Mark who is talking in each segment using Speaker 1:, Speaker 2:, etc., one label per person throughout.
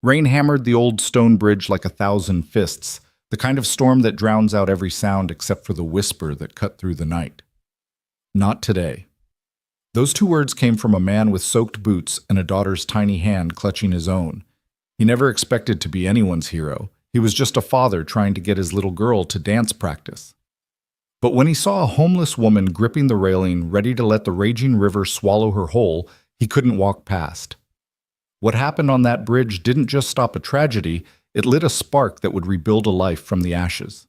Speaker 1: Rain hammered the old stone bridge like 1,000 fists, the kind of storm that drowns out every sound except for the whisper that cut through the night. Not today. Those two words came from a man with soaked boots and a daughter's tiny hand clutching his own. He never expected to be anyone's hero. He was just a father trying to get his little girl to dance practice. But when he saw a homeless woman gripping the railing, ready to let the raging river swallow her whole, he couldn't walk past. What happened on that bridge didn't just stop a tragedy, it lit a spark that would rebuild a life from the ashes.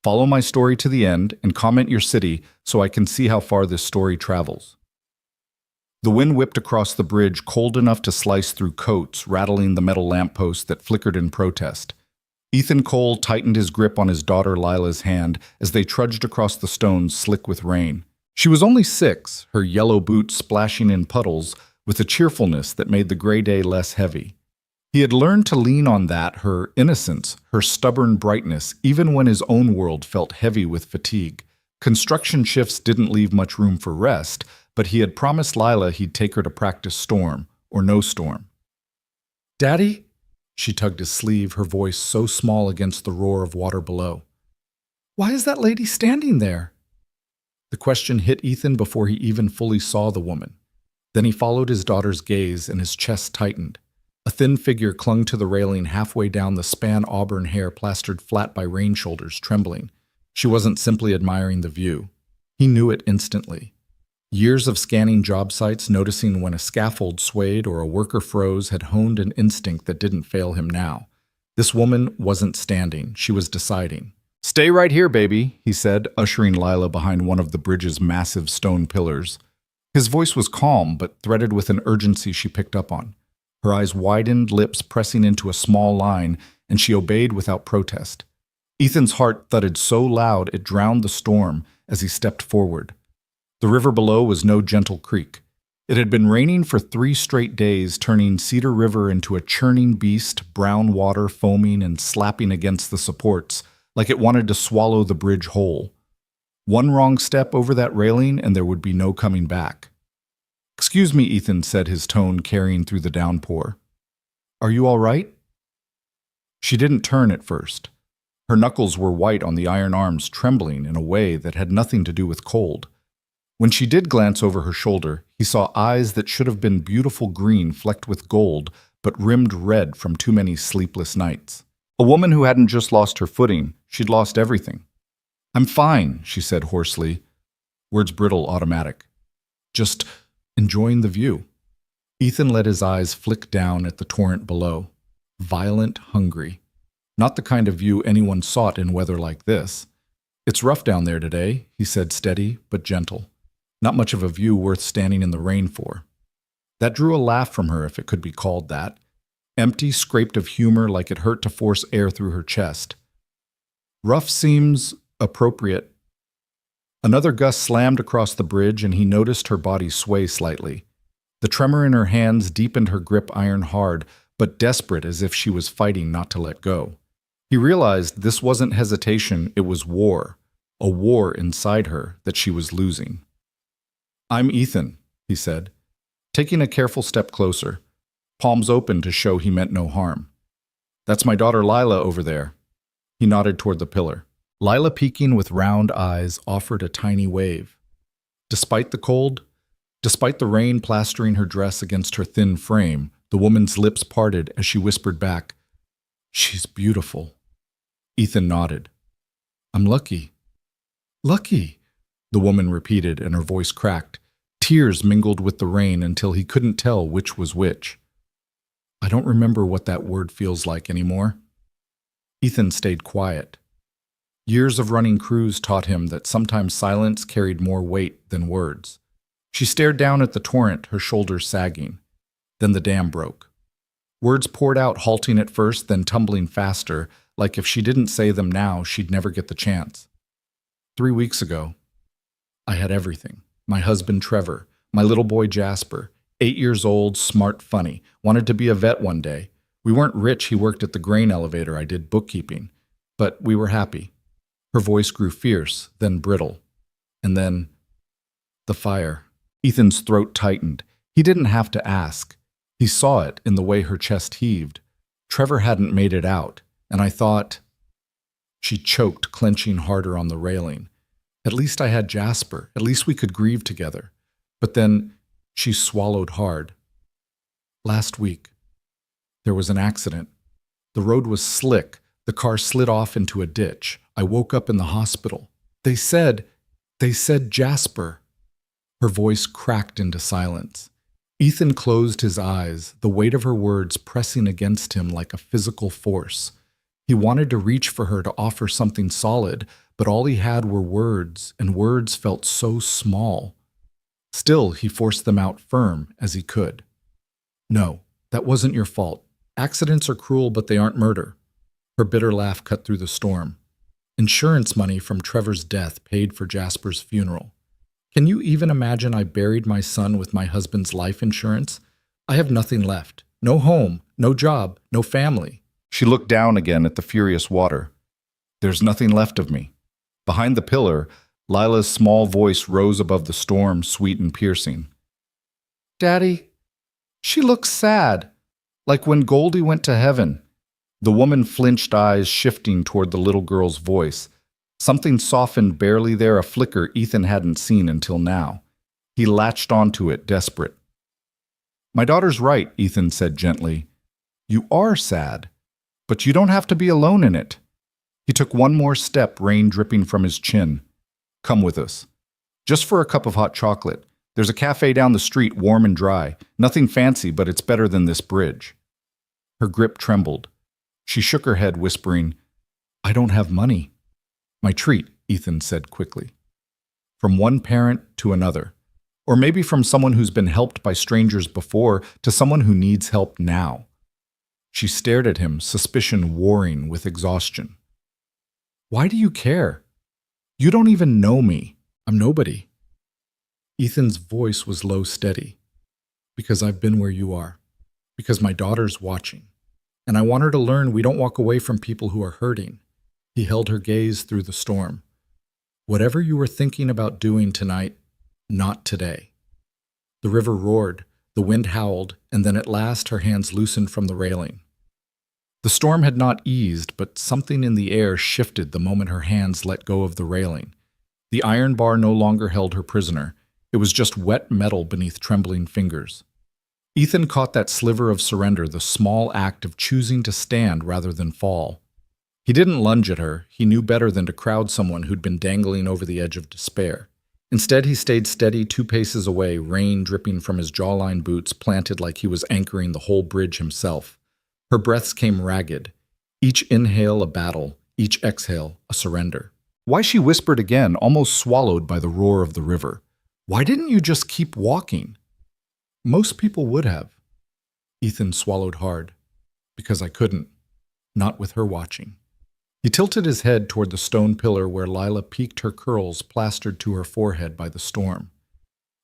Speaker 1: Follow my story to the end and comment your city so I can see how far this story travels. The wind whipped across the bridge, cold enough to slice through coats, rattling the metal lampposts that flickered in protest. Ethan Cole tightened his grip on his daughter Lila's hand as they trudged across the stones slick with rain. She was only 6, her yellow boots splashing in puddles, with a cheerfulness that made the gray day less heavy. He had learned to lean on that, her innocence, her stubborn brightness, even when his own world felt heavy with fatigue. Construction shifts didn't leave much room for rest, but he had promised Lila he'd take her to practice storm, or no storm. "Daddy?" She tugged his sleeve, her voice so small against the roar of water below. "Why is that lady standing there?" The question hit Ethan before he even fully saw the woman. Then he followed his daughter's gaze and his chest tightened. A thin figure clung to the railing halfway down, the span auburn hair plastered flat by rain shoulders, trembling. She wasn't simply admiring the view. He knew it instantly. Years of scanning job sites, noticing when a scaffold swayed or a worker froze, had honed an instinct that didn't fail him now. This woman wasn't standing, she was deciding. "Stay right here, baby," he said, ushering Lila behind one of the bridge's massive stone pillars. His voice was calm, but threaded with an urgency she picked up on. Her eyes widened, lips pressing into a small line, and she obeyed without protest. Ethan's heart thudded so loud it drowned the storm as he stepped forward. The river below was no gentle creek. It had been raining for 3 straight days, turning Cedar River into a churning beast, brown water foaming and slapping against the supports, like it wanted to swallow the bridge whole. One wrong step over that railing and there would be no coming back. "Excuse me," Ethan said, his tone carrying through the downpour. "Are you all right?" She didn't turn at first. Her knuckles were white on the iron arms, trembling in a way that had nothing to do with cold. When she did glance over her shoulder, he saw eyes that should have been beautiful green flecked with gold, but rimmed red from too many sleepless nights. A woman who hadn't just lost her footing, she'd lost everything. "I'm fine," she said hoarsely, words brittle, automatic. "Just enjoying the view." Ethan let his eyes flick down at the torrent below. Violent, hungry. Not the kind of view anyone sought in weather like this. "It's rough down there today," he said, steady but gentle. "Not much of a view worth standing in the rain for." That drew a laugh from her, if it could be called that. Empty, scraped of humor, like it hurt to force air through her chest. "Rough seems appropriate." Another gust slammed across the bridge, and he noticed her body sway slightly. The tremor in her hands deepened her grip iron hard, but desperate, as if she was fighting not to let go. He realized this wasn't hesitation, it was war. A war inside her that she was losing. "I'm Ethan," he said, taking a careful step closer, palms open to show he meant no harm. "That's my daughter Lila over there." He nodded toward the pillar. Lila, peeking with round eyes, offered a tiny wave. Despite the cold, despite the rain plastering her dress against her thin frame, the woman's lips parted as she whispered back, "She's beautiful." Ethan nodded. "I'm lucky." "Lucky," the woman repeated, and her voice cracked. Tears mingled with the rain until he couldn't tell which was which. "I don't remember what that word feels like anymore." Ethan stayed quiet. Years of running crews taught him that sometimes silence carried more weight than words. She stared down at the torrent, her shoulders sagging. Then the dam broke. Words poured out, halting at first, then tumbling faster, like if she didn't say them now, she'd never get the chance. 3 weeks ago, I had everything. My husband Trevor, my little boy Jasper, 8 years old, smart, funny, wanted to be a vet one day. We weren't rich, he worked at the grain elevator, I did bookkeeping. But we were happy. Her voice grew fierce, then brittle. And then, the fire. Ethan's throat tightened. He didn't have to ask. He saw it in the way her chest heaved. Trevor hadn't made it out, and I thought... She choked, clenching harder on the railing. At least I had Jasper. At least we could grieve together. But then she swallowed hard. Last week, there was an accident. The road was slick. The car slid off into a ditch. I woke up in the hospital. They said Jasper. Her voice cracked into silence. Ethan closed his eyes, the weight of her words pressing against him like a physical force. He wanted to reach for her to offer something solid, but all he had were words, and words felt so small. Still, he forced them out firm as he could. No, that wasn't your fault. Accidents are cruel, but they aren't murder. Her bitter laugh cut through the storm. Insurance money from Trevor's death paid for Jasper's funeral. Can you even imagine I buried my son with my husband's life insurance? I have nothing left. No home, no job, no family. She looked down again at the furious water. There's nothing left of me. Behind the pillar, Lila's small voice rose above the storm, sweet and piercing. Daddy, she looks sad, like when Goldie went to heaven. The woman flinched, eyes shifting toward the little girl's voice. Something softened barely there, a flicker Ethan hadn't seen until now. He latched onto it, desperate. My daughter's right, Ethan said gently. You are sad, but you don't have to be alone in it. He took one more step, rain dripping from his chin. Come with us. Just for a cup of hot chocolate. There's a cafe down the street, warm and dry. Nothing fancy, but it's better than this bridge. Her grip trembled. She shook her head, whispering, I don't have money. My treat, Ethan said quickly. From one parent to another. Or maybe from someone who's been helped by strangers before to someone who needs help now. She stared at him, suspicion warring with exhaustion. Why do you care? You don't even know me. I'm nobody. Ethan's voice was low, steady. Because I've been where you are. Because my daughter's watching. And I want her to learn we don't walk away from people who are hurting. He held her gaze through the storm. Whatever you were thinking about doing tonight, not today. The river roared, the wind howled, and then at last her hands loosened from the railing. The storm had not eased, but something in the air shifted the moment her hands let go of the railing. The iron bar no longer held her prisoner. It was just wet metal beneath trembling fingers. Ethan caught that sliver of surrender, the small act of choosing to stand rather than fall. He didn't lunge at her. He knew better than to crowd someone who'd been dangling over the edge of despair. Instead, he stayed steady 2 paces away, rain dripping from his jawline boots, planted like he was anchoring the whole bridge himself. Her breaths came ragged. Each inhale a battle, each exhale a surrender. Why, she whispered again, almost swallowed by the roar of the river. Why didn't you just keep walking? Most people would have. Ethan swallowed hard. Because I couldn't. Not with her watching. He tilted his head toward the stone pillar where Lila peeked her curls plastered to her forehead by the storm.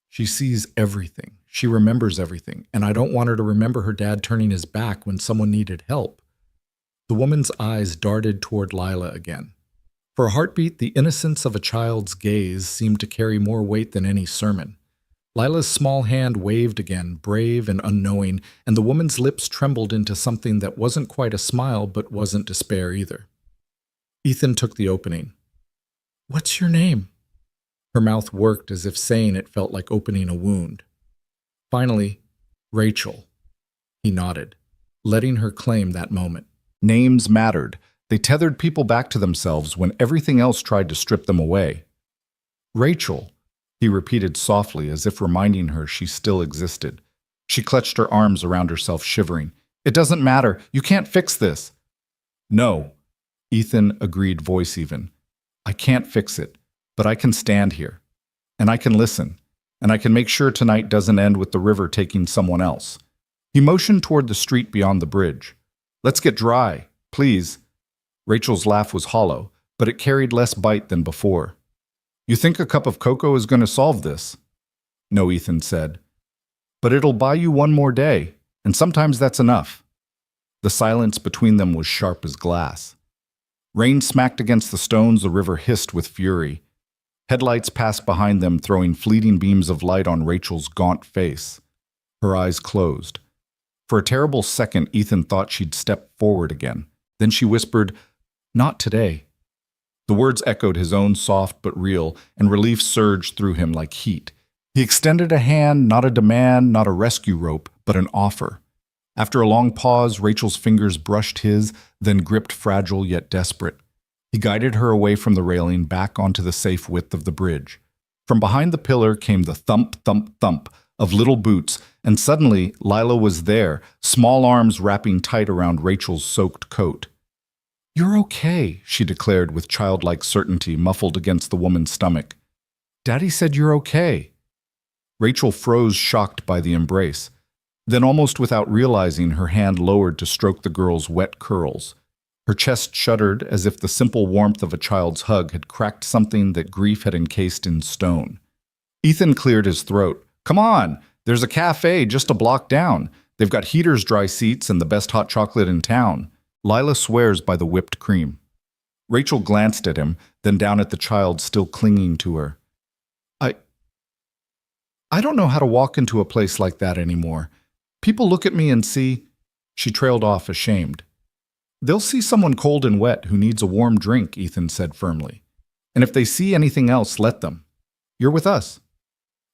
Speaker 1: She sees everything. She remembers everything, and I don't want her to remember her dad turning his back when someone needed help. The woman's eyes darted toward Lila again. For a heartbeat, the innocence of a child's gaze seemed to carry more weight than any sermon. Lila's small hand waved again, brave and unknowing, and the woman's lips trembled into something that wasn't quite a smile but wasn't despair either. Ethan took the opening. What's your name? Her mouth worked as if saying it felt like opening a wound. Finally, Rachel. He nodded, letting her claim that moment. Names mattered. They tethered people back to themselves when everything else tried to strip them away. Rachel, he repeated softly as if reminding her she still existed. She clutched her arms around herself, shivering. It doesn't matter. You can't fix this. No. Ethan agreed, voice even. I can't fix it, but I can stand here. And I can listen. And I can make sure tonight doesn't end with the river taking someone else. He motioned toward the street beyond the bridge. Let's get dry, please. Rachel's laugh was hollow, but it carried less bite than before. You think a cup of cocoa is going to solve this? No, Ethan said. But it'll buy you one more day, and sometimes that's enough. The silence between them was sharp as glass. Rain smacked against the stones, the river hissed with fury. Headlights passed behind them, throwing fleeting beams of light on Rachel's gaunt face. Her eyes closed. For a terrible second, Ethan thought she'd step forward again. Then she whispered, "Not today." The words echoed his own soft but real, and relief surged through him like heat. He extended a hand, not a demand, not a rescue rope, but an offer. After a long pause, Rachel's fingers brushed his, then gripped fragile yet desperate. He guided her away from the railing back onto the safe width of the bridge. From behind the pillar came the thump, thump, thump of little boots, and suddenly Lila was there, small arms wrapping tight around Rachel's soaked coat. "You're okay," she declared with childlike certainty muffled against the woman's stomach. "Daddy said you're okay." Rachel froze, shocked by the embrace. Then, almost without realizing, her hand lowered to stroke the girl's wet curls. Her chest shuddered as if the simple warmth of a child's hug had cracked something that grief had encased in stone. Ethan cleared his throat. "Come on! There's a cafe just a block down. They've got heaters, dry seats, and the best hot chocolate in town. Lila swears by the whipped cream." Rachel glanced at him, then down at the child still clinging to her. I don't know how to walk into a place like that anymore. People look at me and see—" She trailed off, ashamed. "They'll see someone cold and wet who needs a warm drink," Ethan said firmly. "And if they see anything else, let them. You're with us."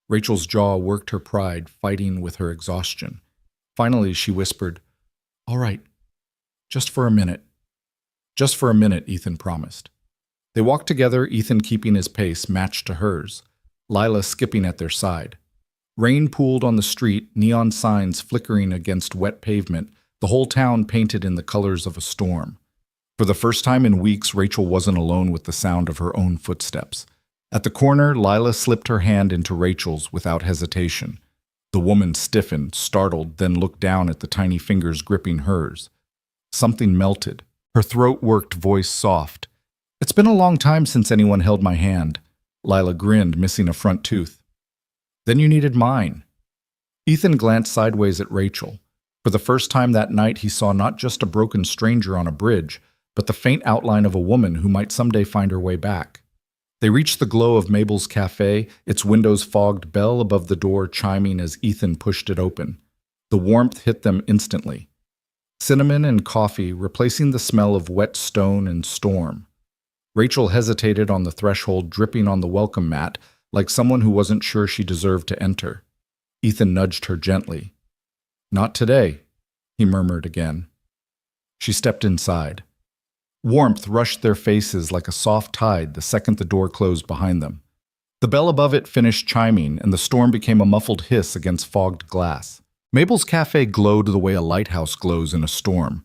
Speaker 1: Rachel's jaw worked her pride, fighting with her exhaustion. Finally, she whispered, "All right, just for a minute." "Just for a minute," Ethan promised. They walked together, Ethan keeping his pace matched to hers, Lila skipping at their side. Rain pooled on the street, neon signs flickering against wet pavement, the whole town painted in the colors of a storm. For the first time in weeks, Rachel wasn't alone with the sound of her own footsteps. At the corner, Lila slipped her hand into Rachel's without hesitation. The woman stiffened, startled, then looked down at the tiny fingers gripping hers. Something melted. Her throat worked, voice soft. "It's been a long time since anyone held my hand." Lila grinned, missing a front tooth. "Then you needed mine." Ethan glanced sideways at Rachel. For the first time that night, he saw not just a broken stranger on a bridge, but the faint outline of a woman who might someday find her way back. They reached the glow of Mabel's cafe, its windows fogged, bell above the door chiming as Ethan pushed it open. The warmth hit them instantly. Cinnamon and coffee, replacing the smell of wet stone and storm. Rachel hesitated on the threshold, dripping on the welcome mat, like someone who wasn't sure she deserved to enter. Ethan nudged her gently. "Not today," he murmured again. She stepped inside. Warmth rushed their faces like a soft tide the second the door closed behind them. The bell above it finished chiming, and the storm became a muffled hiss against fogged glass. Mabel's cafe glowed the way a lighthouse glows in a storm.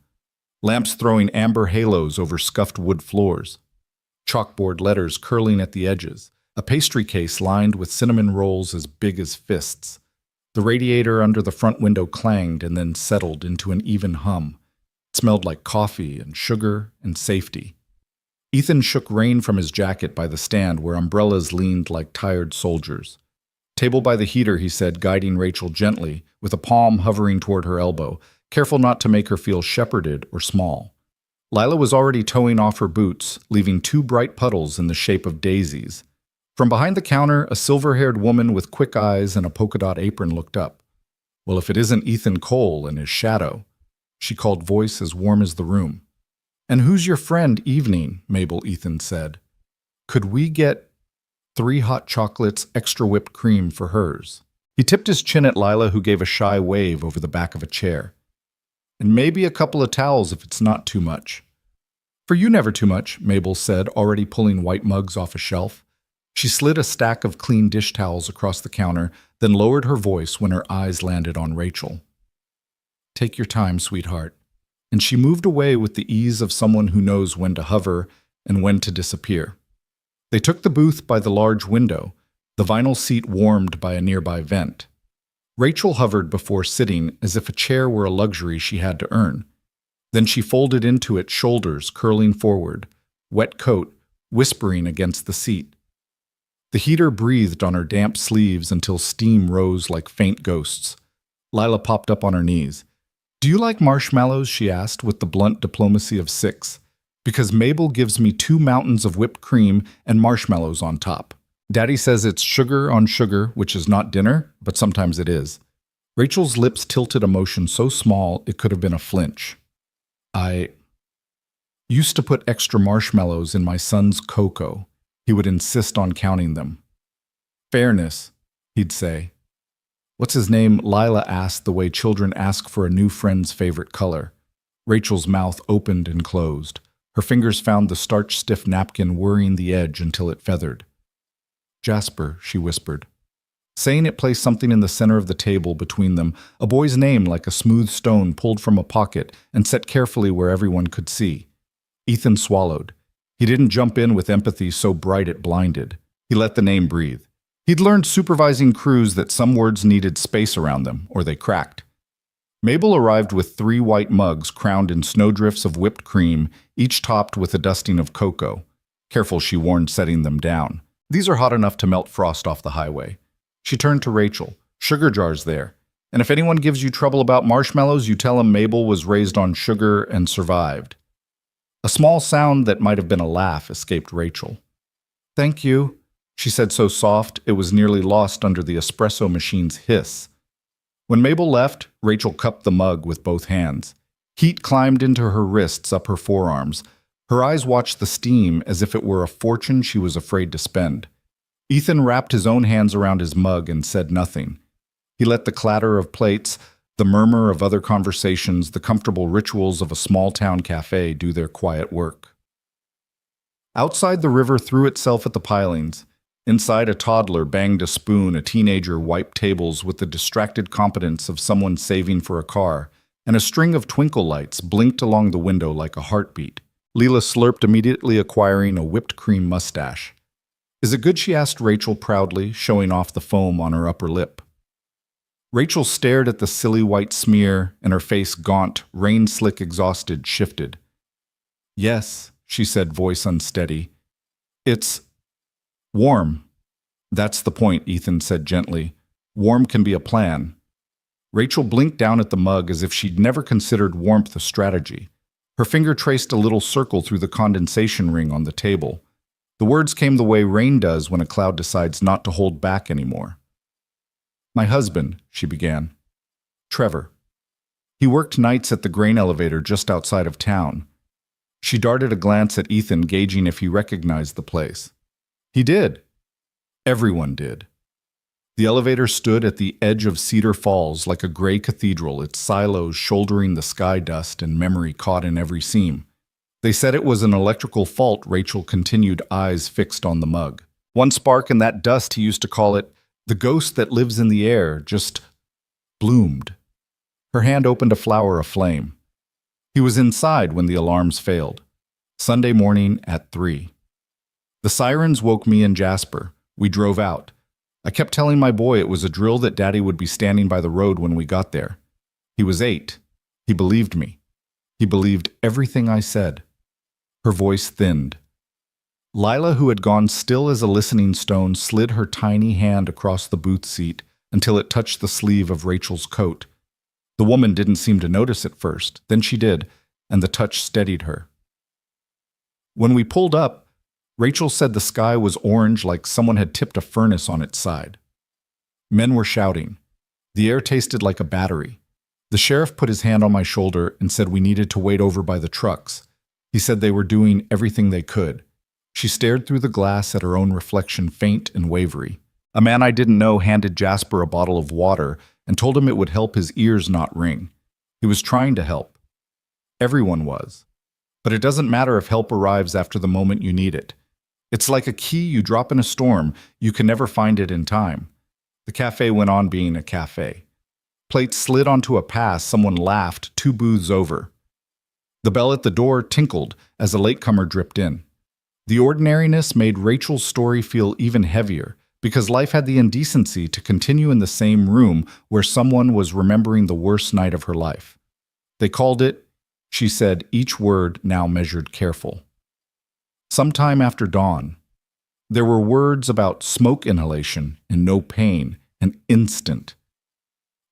Speaker 1: Lamps throwing amber halos over scuffed wood floors. Chalkboard letters curling at the edges. A pastry case lined with cinnamon rolls as big as fists. The radiator under the front window clanged and then settled into an even hum. It smelled like coffee and sugar and safety. Ethan shook rain from his jacket by the stand where umbrellas leaned like tired soldiers. "Table by the heater," he said, guiding Rachel gently, with a palm hovering toward her elbow, careful not to make her feel shepherded or small. Lila was already toeing off her boots, leaving 2 bright puddles in the shape of daisies. From behind the counter, a silver-haired woman with quick eyes and a polka-dot apron looked up. "Well, if it isn't Ethan Cole and his shadow," she called, voice as warm as the room. "And who's your friend, Evening?" Mabel, Ethan said. "Could we get 3 hot chocolates, extra whipped cream for hers?" He tipped his chin at Lila, who gave a shy wave over the back of a chair. "And maybe a couple of towels if it's not too much." "For you, never too much," Mabel said, already pulling white mugs off a shelf. She slid a stack of clean dish towels across the counter, then lowered her voice when her eyes landed on Rachel. "Take your time, sweetheart." And she moved away with the ease of someone who knows when to hover and when to disappear. They took the booth by the large window, the vinyl seat warmed by a nearby vent. Rachel hovered before sitting as if a chair were a luxury she had to earn. Then she folded into it, shoulders curling forward, wet coat whispering against the seat. The heater breathed on her damp sleeves until steam rose like faint ghosts. Lila popped up on her knees. "Do you like marshmallows?" she asked with the blunt diplomacy of 6. "Because Mabel gives me 2 mountains of whipped cream and marshmallows on top. Daddy says it's sugar on sugar, which is not dinner, but sometimes it is." Rachel's lips tilted a motion so small it could have been a flinch. I used to put extra marshmallows in my son's cocoa. He would insist on counting them. Fairness, he'd say. What's his name? Lila asked the way children ask for a new friend's favorite color. Rachel's mouth opened and closed. Her fingers found the starch-stiff napkin worrying the edge until it feathered. Jasper, she whispered. Saying it placed something in the center of the table between them, a boy's name like a smooth stone pulled from a pocket and set carefully where everyone could see. Ethan swallowed. He didn't jump in with empathy so bright it blinded. He let the name breathe. He'd learned supervising crews that some words needed space around them, or they cracked. Mabel arrived with 3 white mugs crowned in snowdrifts of whipped cream, each topped with a dusting of cocoa. Careful, she warned, setting them down. These are hot enough to melt frost off the highway. She turned to Rachel. Sugar jars there. And if anyone gives you trouble about marshmallows, you tell them Mabel was raised on sugar and survived. A small sound that might have been a laugh escaped Rachel. Thank you, she said so soft it was nearly lost under the espresso machine's hiss. When Mabel left, Rachel cupped the mug with both hands. Heat climbed into her wrists up her forearms. Her eyes watched the steam as if it were a fortune she was afraid to spend. Ethan wrapped his own hands around his mug and said nothing. He let the clatter of plates, the murmur of other conversations, the comfortable rituals of a small-town cafe do their quiet work. Outside, the river threw itself at the pilings. Inside, a toddler banged a spoon, a teenager wiped tables with the distracted competence of someone saving for a car, and a string of twinkle lights blinked along the window like a heartbeat. Leela slurped, immediately acquiring a whipped cream mustache. Is it good? She asked Rachel proudly, showing off the foam on her upper lip. Rachel stared at the silly white smear, and her face, gaunt, rain-slick exhausted, shifted. Yes, she said, voice unsteady. It's warm. That's the point, Ethan said gently. Warm can be a plan. Rachel blinked down at the mug as if she'd never considered warmth a strategy. Her finger traced a little circle through the condensation ring on the table. The words came the way rain does when a cloud decides not to hold back anymore. My husband, she began. Trevor. He worked nights at the grain elevator just outside of town. She darted a glance at Ethan, gauging if he recognized the place. He did. Everyone did. The elevator stood at the edge of Cedar Falls like a gray cathedral, its silos shouldering the sky dust and memory caught in every seam. They said it was an electrical fault, Rachel continued, eyes fixed on the mug. One spark in that dust, he used to call it, the ghost that lives in the air, just bloomed. Her hand opened a flower aflame. He was inside when the alarms failed. Sunday morning at 3. The sirens woke me and Jasper. We drove out. I kept telling my boy it was a drill that Daddy would be standing by the road when we got there. He was 8. He believed me. He believed everything I said. Her voice thinned. Lila, who had gone still as a listening stone, slid her tiny hand across the booth seat until it touched the sleeve of Rachel's coat. The woman didn't seem to notice at first. Then she did, and the touch steadied her. When we pulled up, Rachel said the sky was orange like someone had tipped a furnace on its side. Men were shouting. The air tasted like a battery. The sheriff put his hand on my shoulder and said we needed to wait over by the trucks. He said they were doing everything they could. She stared through the glass at her own reflection, faint and wavery. A man I didn't know handed Jasper a bottle of water and told him it would help his ears not ring. He was trying to help. Everyone was. But it doesn't matter if help arrives after the moment you need it. It's like a key you drop in a storm. You can never find it in time. The cafe went on being a cafe. Plates slid onto a pass. Someone laughed 2 booths over. The bell at the door tinkled as a latecomer dripped in. The ordinariness made Rachel's story feel even heavier because life had the indecency to continue in the same room where someone was remembering the worst night of her life. They called it, she said, each word now measured careful. Sometime after dawn, there were words about smoke inhalation and no pain, an instant.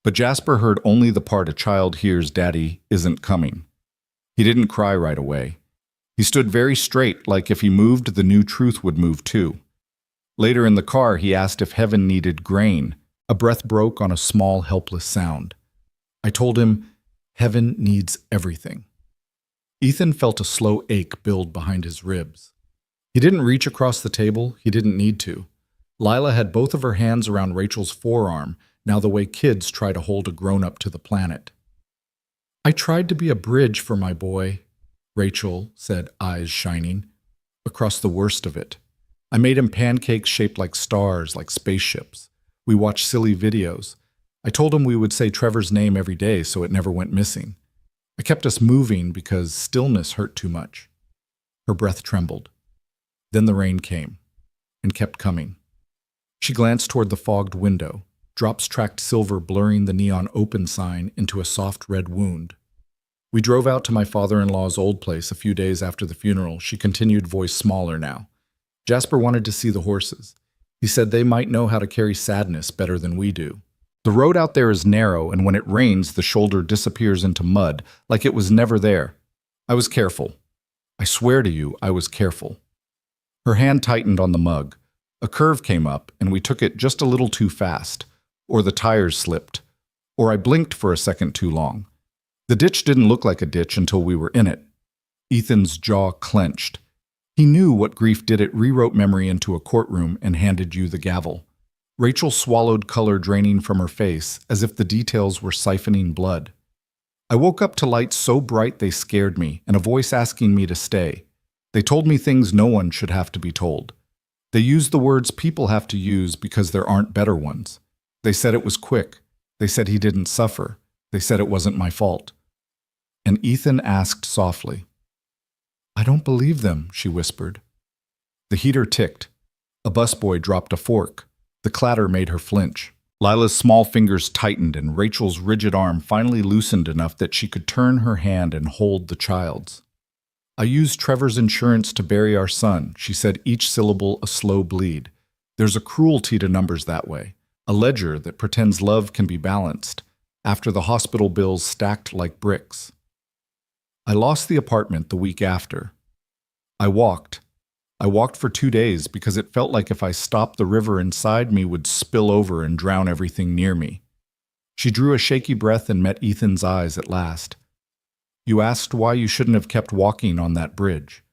Speaker 1: But Jasper heard only the part a child hears Daddy isn't coming. He didn't cry right away. He stood very straight, like if he moved, the new truth would move too. Later in the car, he asked if heaven needed grain, A breath broke on a small, helpless sound. I told him, heaven needs everything. Ethan felt a slow ache build behind his ribs. He didn't reach across the table. He didn't need to. Lila had both of her hands around Rachel's forearm, now the way kids try to hold a grown-up to the planet. I tried to be a bridge for my boy, Rachel said, eyes shining, across the worst of it. I made him pancakes shaped like stars, like spaceships. We watched silly videos. I told him we would say Trevor's name every day so it never went missing. I kept us moving because stillness hurt too much. Her breath trembled. Then the rain came, and kept coming. She glanced toward the fogged window. Drops tracked silver blurring the neon open sign into a soft red wound. We drove out to my father-in-law's old place a few days after the funeral. She continued, voice smaller now. Jasper wanted to see the horses. He said they might know how to carry sadness better than we do. The road out there is narrow, and when it rains, the shoulder disappears into mud, like it was never there. I was careful. I swear to you, I was careful. Her hand tightened on the mug. A curve came up, and we took it just a little too fast. Or the tires slipped. Or I blinked for a second too long. The ditch didn't look like a ditch until we were in it. Ethan's jaw clenched. He knew what grief did. It rewrote memory into a courtroom and handed you the gavel. Rachel swallowed color draining from her face, as if the details were siphoning blood. I woke up to lights so bright they scared me, and a voice asking me to stay. They told me things no one should have to be told. They used the words people have to use because there aren't better ones. They said it was quick. They said he didn't suffer. They said it wasn't my fault. And Ethan asked softly. I don't believe them, she whispered. The heater ticked. A busboy dropped a fork. The clatter made her flinch. Lila's small fingers tightened and Rachel's rigid arm finally loosened enough that she could turn her hand and hold the child's. I used Trevor's insurance to bury our son, she said, each syllable a slow bleed. There's a cruelty to numbers that way. A ledger that pretends love can be balanced, after the hospital bills stacked like bricks. I lost the apartment the week after. I walked. I walked for 2 days because it felt like if I stopped, the river inside me would spill over and drown everything near me. She drew a shaky breath and met Ethan's eyes at last. You asked why you shouldn't have kept walking on that bridge.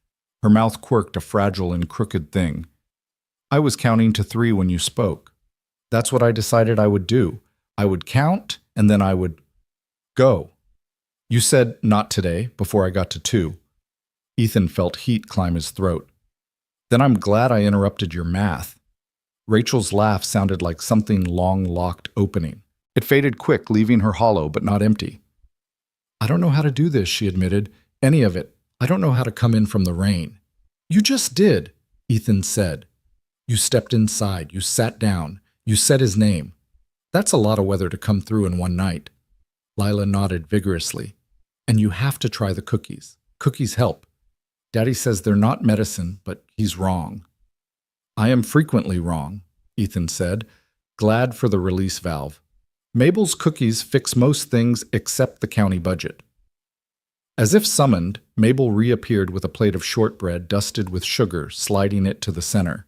Speaker 1: Her mouth quirked, a fragile and crooked thing. I was counting to 3 when you spoke. That's what I decided I would do. I would count, and then I would go. You said, not today, before I got to 2. Ethan felt heat climb his throat. Then I'm glad I interrupted your math. Rachel's laugh sounded like something long-locked opening. It faded quick, leaving her hollow but not empty. I don't know how to do this, she admitted. Any of it. I don't know how to come in from the rain. You just did, Ethan said. You stepped inside. You sat down. You said his name. That's a lot of weather to come through in one night. Lila nodded vigorously. And you have to try the cookies. Cookies help. Daddy says they're not medicine, but he's wrong. I am frequently wrong, Ethan said, glad for the release valve. Mabel's cookies fix most things except the county budget. As if summoned, Mabel reappeared with a plate of shortbread dusted with sugar, sliding it to the center.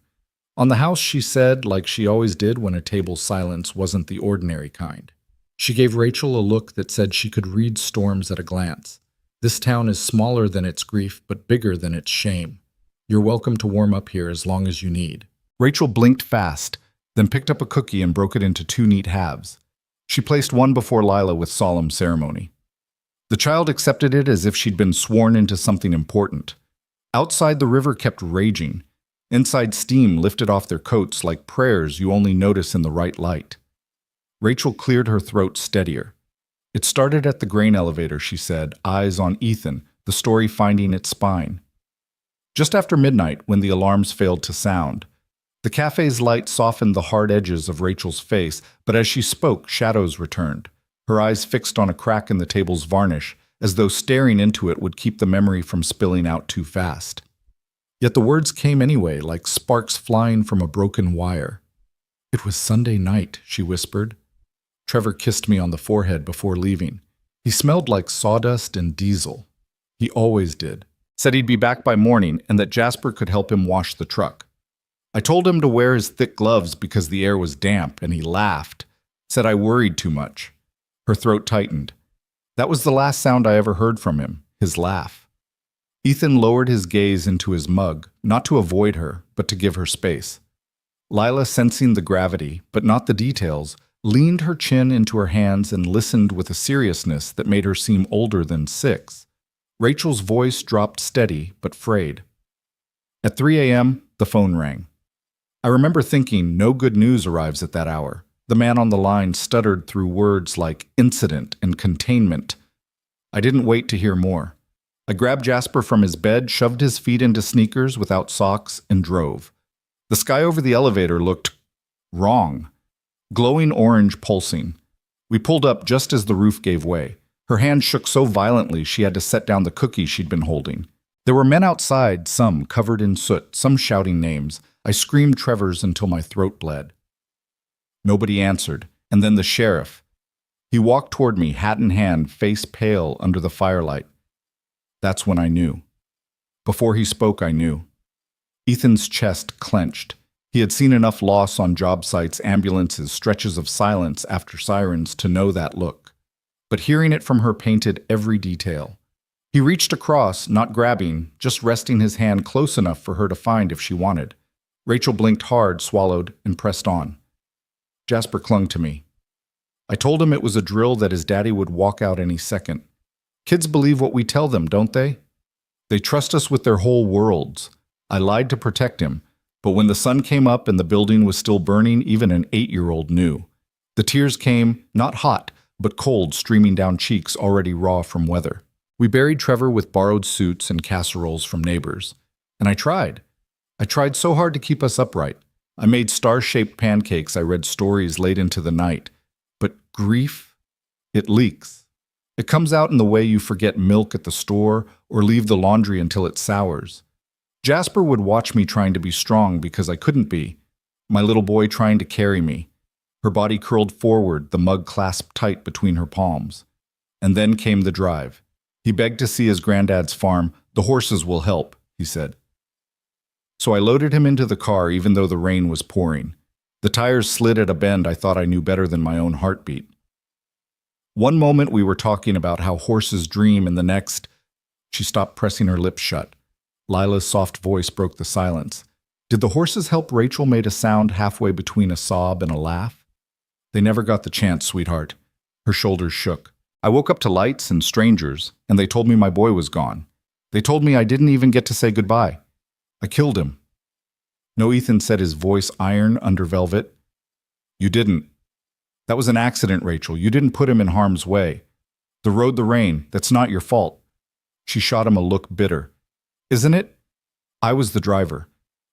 Speaker 1: On the house, she said, like she always did when a table's silence wasn't the ordinary kind. She gave Rachel a look that said she could read storms at a glance. This town is smaller than its grief, but bigger than its shame. You're welcome to warm up here as long as you need. Rachel blinked fast, then picked up a cookie and broke it into 2 neat halves. She placed one before Lila with solemn ceremony. The child accepted it as if she'd been sworn into something important. Outside, the river kept raging. Inside, steam lifted off their coats like prayers you only notice in the right light. Rachel cleared her throat steadier. It started at the grain elevator, she said, eyes on Ethan, the story finding its spine. Just after midnight, when the alarms failed to sound, the cafe's light softened the hard edges of Rachel's face, but as she spoke, shadows returned, her eyes fixed on a crack in the table's varnish, as though staring into it would keep the memory from spilling out too fast. Yet the words came anyway, like sparks flying from a broken wire. It was Sunday night, she whispered. Trevor kissed me on the forehead before leaving. He smelled like sawdust and diesel. He always did. Said he'd be back by morning and that Jasper could help him wash the truck. I told him to wear his thick gloves because the air was damp, and he laughed, Said I worried too much. Her throat tightened. That was the last sound I ever heard from him, his laugh. Ethan lowered his gaze into his mug, not to avoid her, but to give her space. Lila, sensing the gravity, but not the details, leaned her chin into her hands and listened with a seriousness that made her seem older than 6. Rachel's voice dropped steady, but frayed. At 3 a.m., the phone rang. I remember thinking no good news arrives at that hour. The man on the line stuttered through words like incident and containment. I didn't wait to hear more. I grabbed Jasper from his bed, shoved his feet into sneakers without socks, and drove. The sky over the elevator looked wrong. Glowing orange pulsing. We pulled up just as the roof gave way. Her hand shook so violently she had to set down the cookie she'd been holding. There were men outside, some covered in soot, some shouting names. I screamed Trevor's until my throat bled. Nobody answered, and then the sheriff. He walked toward me, hat in hand, face pale under the firelight. That's when I knew. Before he spoke, I knew. Ethan's chest clenched. He had seen enough loss on job sites, ambulances, stretches of silence after sirens to know that look. But hearing it from her painted every detail. He reached across, not grabbing, just resting his hand close enough for her to find if she wanted. Rachel blinked hard, swallowed, and pressed on. Jasper clung to me. I told him it was a drill that his daddy would walk out any second. Kids believe what we tell them, don't they? They trust us with their whole worlds. I lied to protect him, but when the sun came up and the building was still burning, even an 8-year-old knew. The tears came, not hot, but cold, streaming down cheeks already raw from weather. We buried Trevor with borrowed suits and casseroles from neighbors. And I tried. I tried so hard to keep us upright. I made star-shaped pancakes. I read stories late into the night. But grief, it leaks. It comes out in the way you forget milk at the store or leave the laundry until it sours. Jasper would watch me trying to be strong because I couldn't be. My little boy trying to carry me. Her body curled forward, the mug clasped tight between her palms. And then came the drive. He begged to see his granddad's farm. The horses will help, he said. So I loaded him into the car even though the rain was pouring. The tires slid at a bend I thought I knew better than my own heartbeat. One moment we were talking about how horses dream, and the next, she stopped pressing her lips shut. Lila's soft voice broke the silence. Did the horses help? Rachel made a sound halfway between a sob and a laugh. They never got the chance, sweetheart. Her shoulders shook. I woke up to lights and strangers, and they told me my boy was gone. They told me I didn't even get to say goodbye. I killed him. No, Ethan said, his voice iron under velvet. You didn't. That was an accident, Rachel. You didn't put him in harm's way. The road, the rain, that's not your fault. She shot him a look bitter. Isn't it? I was the driver.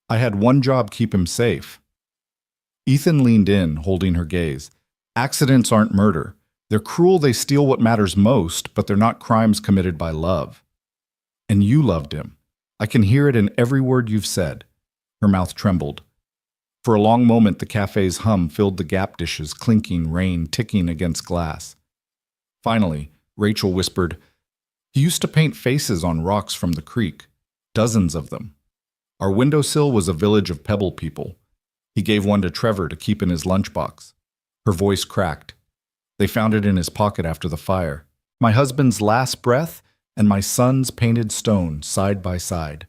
Speaker 1: I had one job, keep him safe. Ethan leaned in, holding her gaze. Accidents aren't murder. They're cruel, they steal what matters most, but they're not crimes committed by love. And you loved him. I can hear it in every word you've said. Her mouth trembled. For a long moment, the cafe's hum filled the gap dishes, clinking, rain ticking against glass. Finally, Rachel whispered, He used to paint faces on rocks from the creek, dozens of them. Our windowsill was a village of pebble people. He gave one to Trevor to keep in his lunchbox. Her voice cracked. They found it in his pocket after the fire. My husband's last breath and my son's painted stone side by side.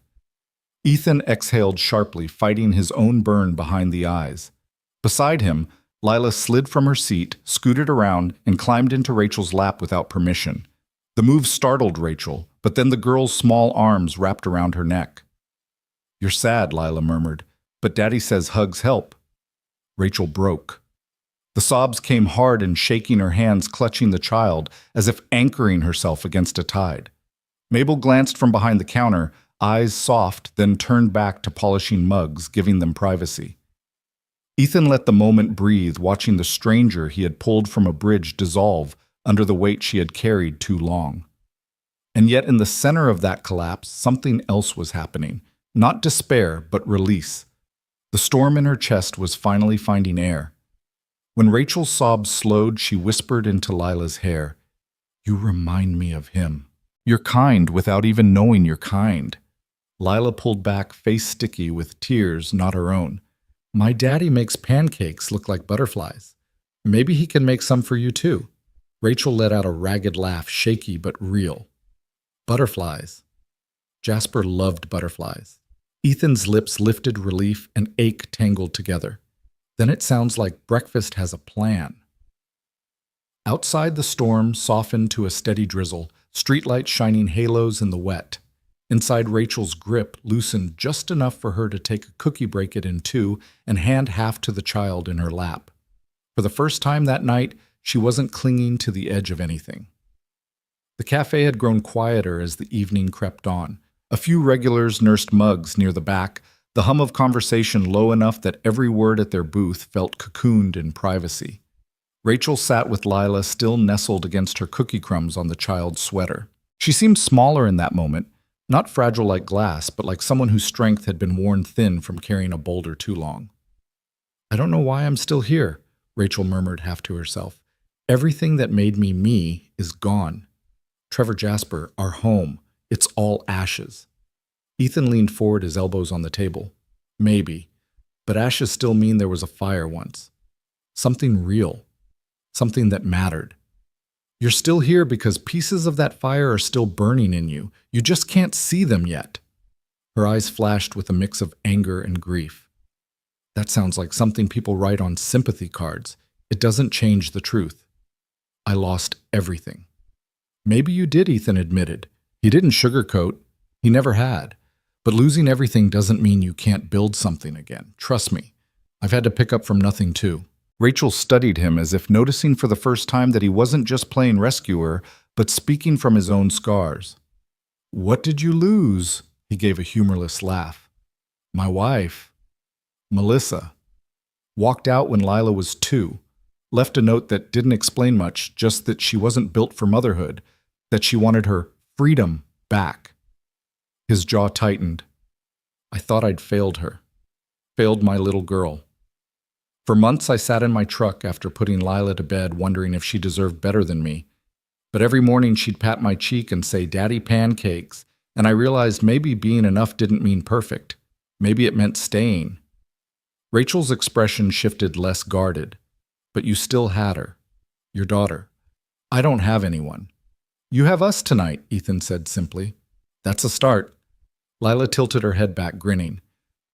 Speaker 1: Ethan exhaled sharply, fighting his own burn behind the eyes. Beside him, Lila slid from her seat, scooted around, and climbed into Rachel's lap without permission. The move startled Rachel, but then the girl's small arms wrapped around her neck. You're sad, Lila murmured, but Daddy says hugs help. Rachel broke. The sobs came hard and shaking, her hands clutching the child, as if anchoring herself against a tide. Mabel glanced from behind the counter, eyes soft, then turned back to polishing mugs, giving them privacy. Ethan let the moment breathe, watching the stranger he had pulled from a bridge dissolve under the weight she had carried too long. And yet in the center of that collapse, something else was happening. Not despair, but release. The storm in her chest was finally finding air. When Rachel's sobs slowed, she whispered into Lila's hair, You remind me of him. You're kind without even knowing you're kind. Lila pulled back, face sticky with tears not her own. My daddy makes pancakes look like butterflies. Maybe he can make some for you too. Rachel let out a ragged laugh, shaky but real. Butterflies. Jasper loved butterflies. Ethan's lips lifted relief and ache tangled together. Then it sounds like breakfast has a plan. Outside, the storm softened to a steady drizzle, streetlights shining halos in the wet. Inside, Rachel's grip loosened just enough for her to take a cookie, break it in two, and hand half to the child in her lap. For the first time that night, she wasn't clinging to the edge of anything. The cafe had grown quieter as the evening crept on. A few regulars nursed mugs near the back, the hum of conversation low enough that every word at their booth felt cocooned in privacy. Rachel sat with Lila still nestled against her cookie crumbs on the child's sweater. She seemed smaller in that moment, not fragile like glass, but like someone whose strength had been worn thin from carrying a boulder too long. "I don't know why I'm still here," Rachel murmured half to herself. "Everything that made me me is gone. Trevor Jasper, our home, it's all ashes." Ethan leaned forward, his elbows on the table. "Maybe, but ashes still mean there was a fire once. Something real. Something that mattered. You're still here because pieces of that fire are still burning in you. You just can't see them yet." Her eyes flashed with a mix of anger and grief. "That sounds like something people write on sympathy cards. It doesn't change the truth. I lost everything." "Maybe you did," Ethan admitted. He didn't sugarcoat. He never had. But losing everything doesn't mean you can't build something again. Trust me. I've had to pick up from nothing too. Rachel studied him as if noticing for the first time that he wasn't just playing rescuer, but speaking from his own scars. "What did you lose?" He gave a humorless laugh. "My wife, Melissa. Walked out when Lila was 2. Left a note that didn't explain much, just that she wasn't built for motherhood, that she wanted her freedom back." His jaw tightened. "I thought I'd failed her. Failed my little girl. For months I sat in my truck after putting Lila to bed wondering if she deserved better than me. But every morning she'd pat my cheek and say, 'Daddy pancakes,' and I realized maybe being enough didn't mean perfect. Maybe it meant staying." Rachel's expression shifted, less guarded. "But you still had her. Your daughter. I don't have anyone." "You have us tonight," Ethan said simply. "That's a start." Lila tilted her head back, grinning.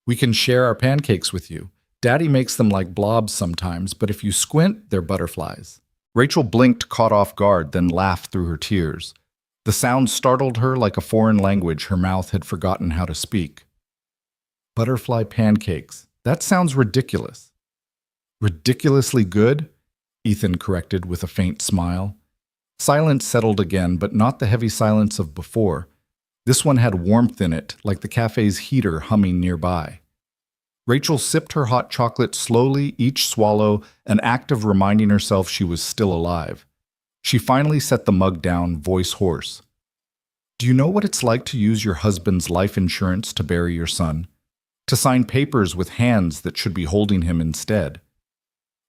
Speaker 1: "We can share our pancakes with you. Daddy makes them like blobs sometimes, but if you squint, they're butterflies." Rachel blinked, caught off guard, then laughed through her tears. The sound startled her like a foreign language her mouth had forgotten how to speak. "Butterfly pancakes. That sounds ridiculous." "Ridiculously good?" Ethan corrected with a faint smile. Silence settled again, but not the heavy silence of before. This one had warmth in it, like the cafe's heater humming nearby. Rachel sipped her hot chocolate slowly, each swallow an act of reminding herself she was still alive. She finally set the mug down, voice hoarse. "Do you know what it's like to use your husband's life insurance to bury your son? To sign papers with hands that should be holding him instead?"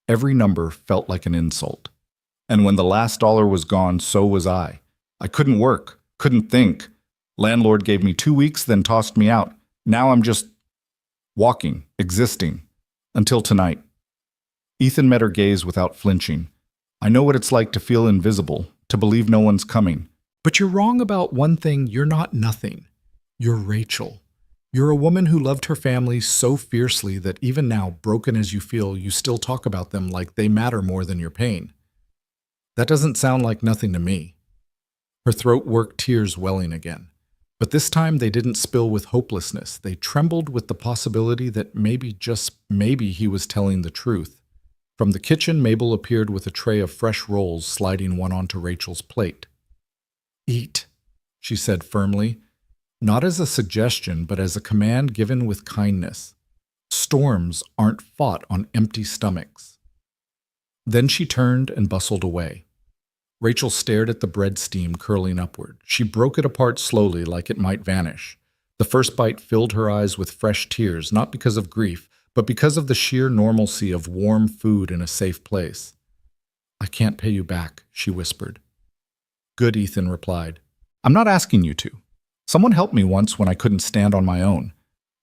Speaker 1: Every number felt like an insult. And when the last dollar was gone, so was I. I couldn't work, couldn't think. Landlord gave me 2 weeks, then tossed me out. Now I'm just walking, existing. Until tonight. Ethan met her gaze without flinching. "I know what it's like to feel invisible, to believe no one's coming. But you're wrong about one thing. You're not nothing. You're Rachel. You're a woman who loved her family so fiercely that even now, broken as you feel, you still talk about them like they matter more than your pain. That doesn't sound like nothing to me." Her throat worked, tears welling again. But this time they didn't spill with hopelessness. They trembled with the possibility that maybe, just maybe, he was telling the truth. From the kitchen, Mabel appeared with a tray of fresh rolls, sliding one onto Rachel's plate. "Eat," she said firmly, not as a suggestion, but as a command given with kindness. Storms aren't fought on empty stomachs. Then she turned and bustled away. Rachel stared at the bread steam curling upward. She broke it apart slowly, like it might vanish. The first bite filled her eyes with fresh tears, not because of grief, but because of the sheer normalcy of warm food in a safe place. "I can't pay you back," she whispered. "Good," Ethan replied. "I'm not asking you to. Someone helped me once when I couldn't stand on my own.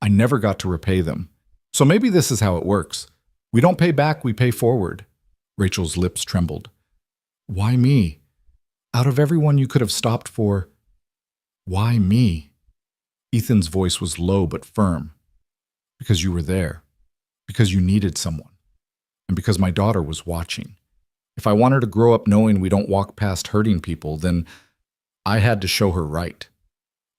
Speaker 1: I never got to repay them. So maybe this is how it works. We don't pay back, we pay forward. Rachel's lips trembled. Why me? Out of everyone you could have stopped for, why me? Ethan's voice was low but firm. Because you were there. Because you needed someone. And because my daughter was watching. If I want her to grow up knowing we don't walk past hurting people, then I had to show her right.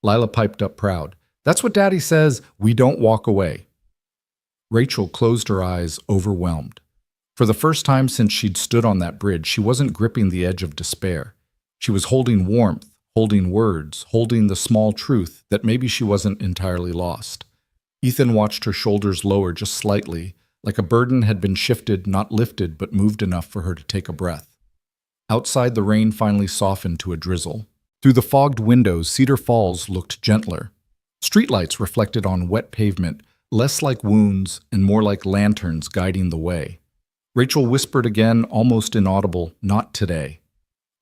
Speaker 1: Lila piped up proud. That's what Daddy says, we don't walk away. Rachel closed her eyes, overwhelmed. For the first time since she'd stood on that bridge, she wasn't gripping the edge of despair. She was holding warmth, holding words, holding the small truth that maybe she wasn't entirely lost. Ethan watched her shoulders lower just slightly, like a burden had been shifted, not lifted, but moved enough for her to take a breath. Outside, the rain finally softened to a drizzle. Through the fogged windows, Cedar Falls looked gentler. Streetlights reflected on wet pavement, less like wounds and more like lanterns guiding the way. Rachel whispered again, almost inaudible, "Not today."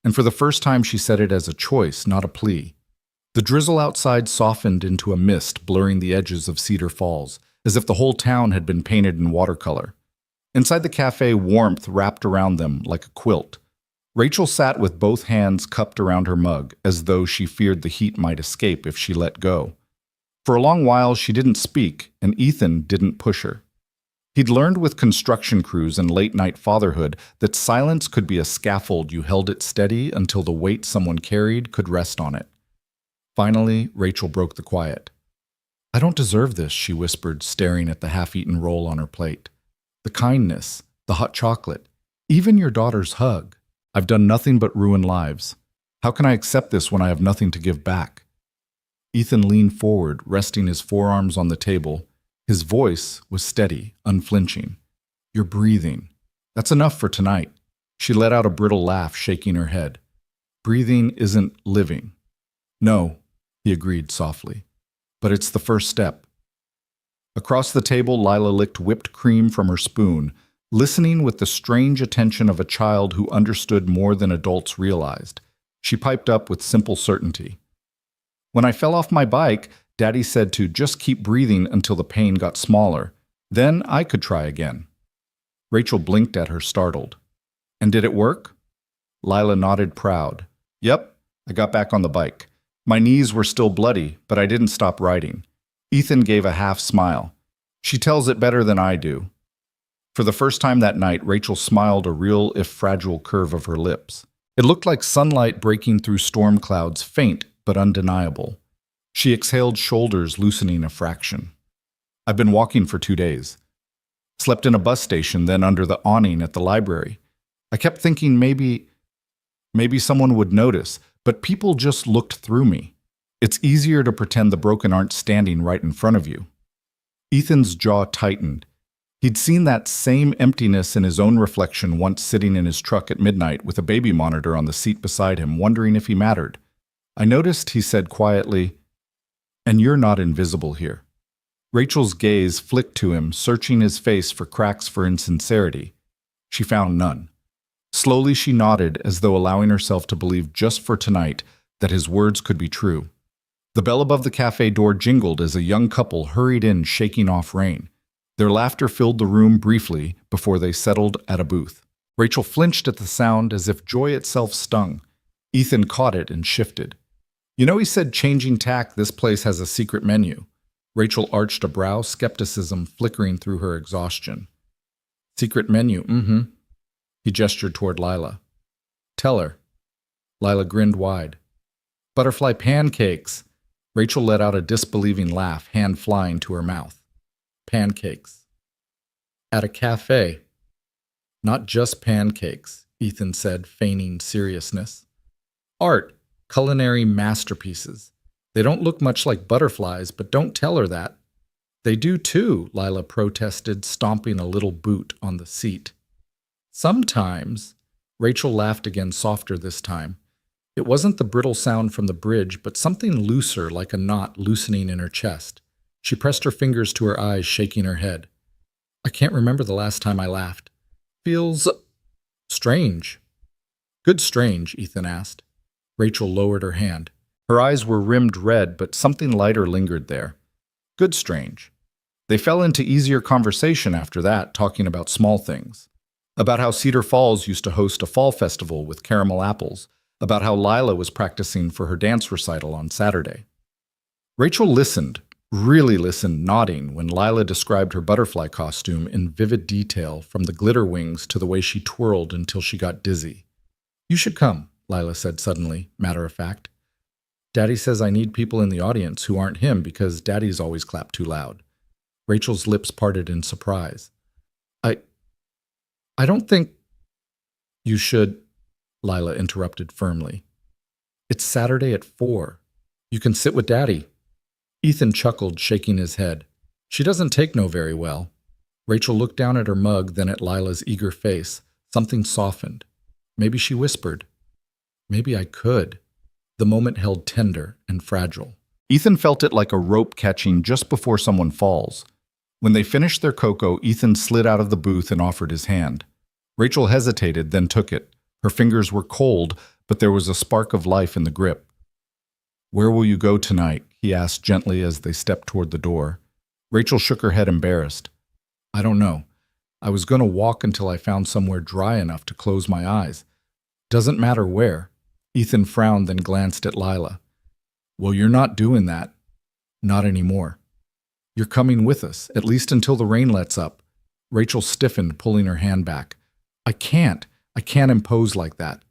Speaker 1: And for the first time she said it as a choice, not a plea. The drizzle outside softened into a mist, blurring the edges of Cedar Falls, as if the whole town had been painted in watercolor. Inside the cafe, warmth wrapped around them like a quilt. Rachel sat with both hands cupped around her mug, as though she feared the heat might escape if she let go. For a long while she didn't speak, and Ethan didn't push her. He'd learned with construction crews and late-night fatherhood that silence could be a scaffold you held it steady until the weight someone carried could rest on it. Finally, Rachel broke the quiet. "I don't deserve this," she whispered, staring at the half-eaten roll on her plate. "The kindness, the hot chocolate, even your daughter's hug. I've done nothing but ruin lives. How can I accept this when I have nothing to give back?" Ethan leaned forward, resting his forearms on the table. His voice was steady, unflinching. "You're breathing. That's enough for tonight." She let out a brittle laugh, shaking her head. "Breathing isn't living." "No," he agreed softly. "But it's the first step." Across the table, Lila licked whipped cream from her spoon, listening with the strange attention of a child who understood more than adults realized. She piped up with simple certainty. "When I fell off my bike, Daddy said to just keep breathing until the pain got smaller. Then I could try again." Rachel blinked at her, startled. "And did it work?" Lila nodded, proud. "Yep, I got back on the bike. My knees were still bloody, but I didn't stop riding." Ethan gave a half smile. "She tells it better than I do." For the first time that night, Rachel smiled, a real, if fragile, curve of her lips. It looked like sunlight breaking through storm clouds, faint but undeniable. She exhaled, shoulders loosening a fraction. "I've been walking for 2 days. Slept in a bus station, then under the awning at the library. I kept thinking maybe someone would notice, but people just looked through me. It's easier to pretend the broken aren't standing right in front of you." Ethan's jaw tightened. He'd seen that same emptiness in his own reflection once sitting in his truck at midnight with a baby monitor on the seat beside him, wondering if he mattered. "I noticed," he said quietly, "and you're not invisible here." Rachel's gaze flicked to him, searching his face for cracks for insincerity. She found none. Slowly she nodded, as though allowing herself to believe just for tonight that his words could be true. The bell above the cafe door jingled as a young couple hurried in, shaking off rain. Their laughter filled the room briefly before they settled at a booth. Rachel flinched at the sound as if joy itself stung. Ethan caught it and shifted. "You know, he said changing tack, this place has a secret menu." Rachel arched a brow, skepticism flickering through her exhaustion. "Secret menu, He gestured toward Lila. "Tell her." Lila grinned wide. "Butterfly pancakes." Rachel let out a disbelieving laugh, hand flying to her mouth. "Pancakes. At a cafe." "Not just pancakes," Ethan said, feigning seriousness. "Art. Culinary masterpieces. They don't look much like butterflies, but don't tell her that." "They do too," Lila protested, stomping a little boot on the seat. "Sometimes." Rachel laughed again, softer this time. It wasn't the brittle sound from the bridge, but something looser, like a knot loosening in her chest. She pressed her fingers to her eyes, shaking her head. "I can't remember the last time I laughed. Feels strange." "Good strange?" Ethan asked. Rachel lowered her hand. Her eyes were rimmed red, but something lighter lingered there. "Good strange." They fell into easier conversation after that, talking about small things. about how Cedar Falls used to host a fall festival with caramel apples, about how Lila was practicing for her dance recital on Saturday. Rachel listened, really listened, nodding when Lila described her butterfly costume in vivid detail, from the glitter wings to the way she twirled until she got dizzy. "You should come," Lila said suddenly, matter of fact. "Daddy says I need people in the audience who aren't him because Daddy's always clapped too loud." Rachel's lips parted in surprise. I don't think you should," Lila interrupted firmly. "It's Saturday at 4. You can sit with Daddy." Ethan chuckled, shaking his head. "She doesn't take no very well." Rachel looked down at her mug, then at Lila's eager face. Something softened. Maybe she whispered, "Maybe I could." The moment held tender and fragile. Ethan felt it like a rope catching just before someone falls. When they finished their cocoa, Ethan slid out of the booth and offered his hand. Rachel hesitated, then took it. Her fingers were cold, but there was a spark of life in the grip. "Where will you go tonight?" he asked gently as they stepped toward the door. Rachel shook her head, embarrassed. "I don't know. I was going to walk until I found somewhere dry enough to close my eyes. Doesn't matter where." Ethan frowned, then glanced at Lila. "Well, you're not doing that. Not anymore. You're coming with us, at least until the rain lets up." Rachel stiffened, pulling her hand back. I can't impose like that."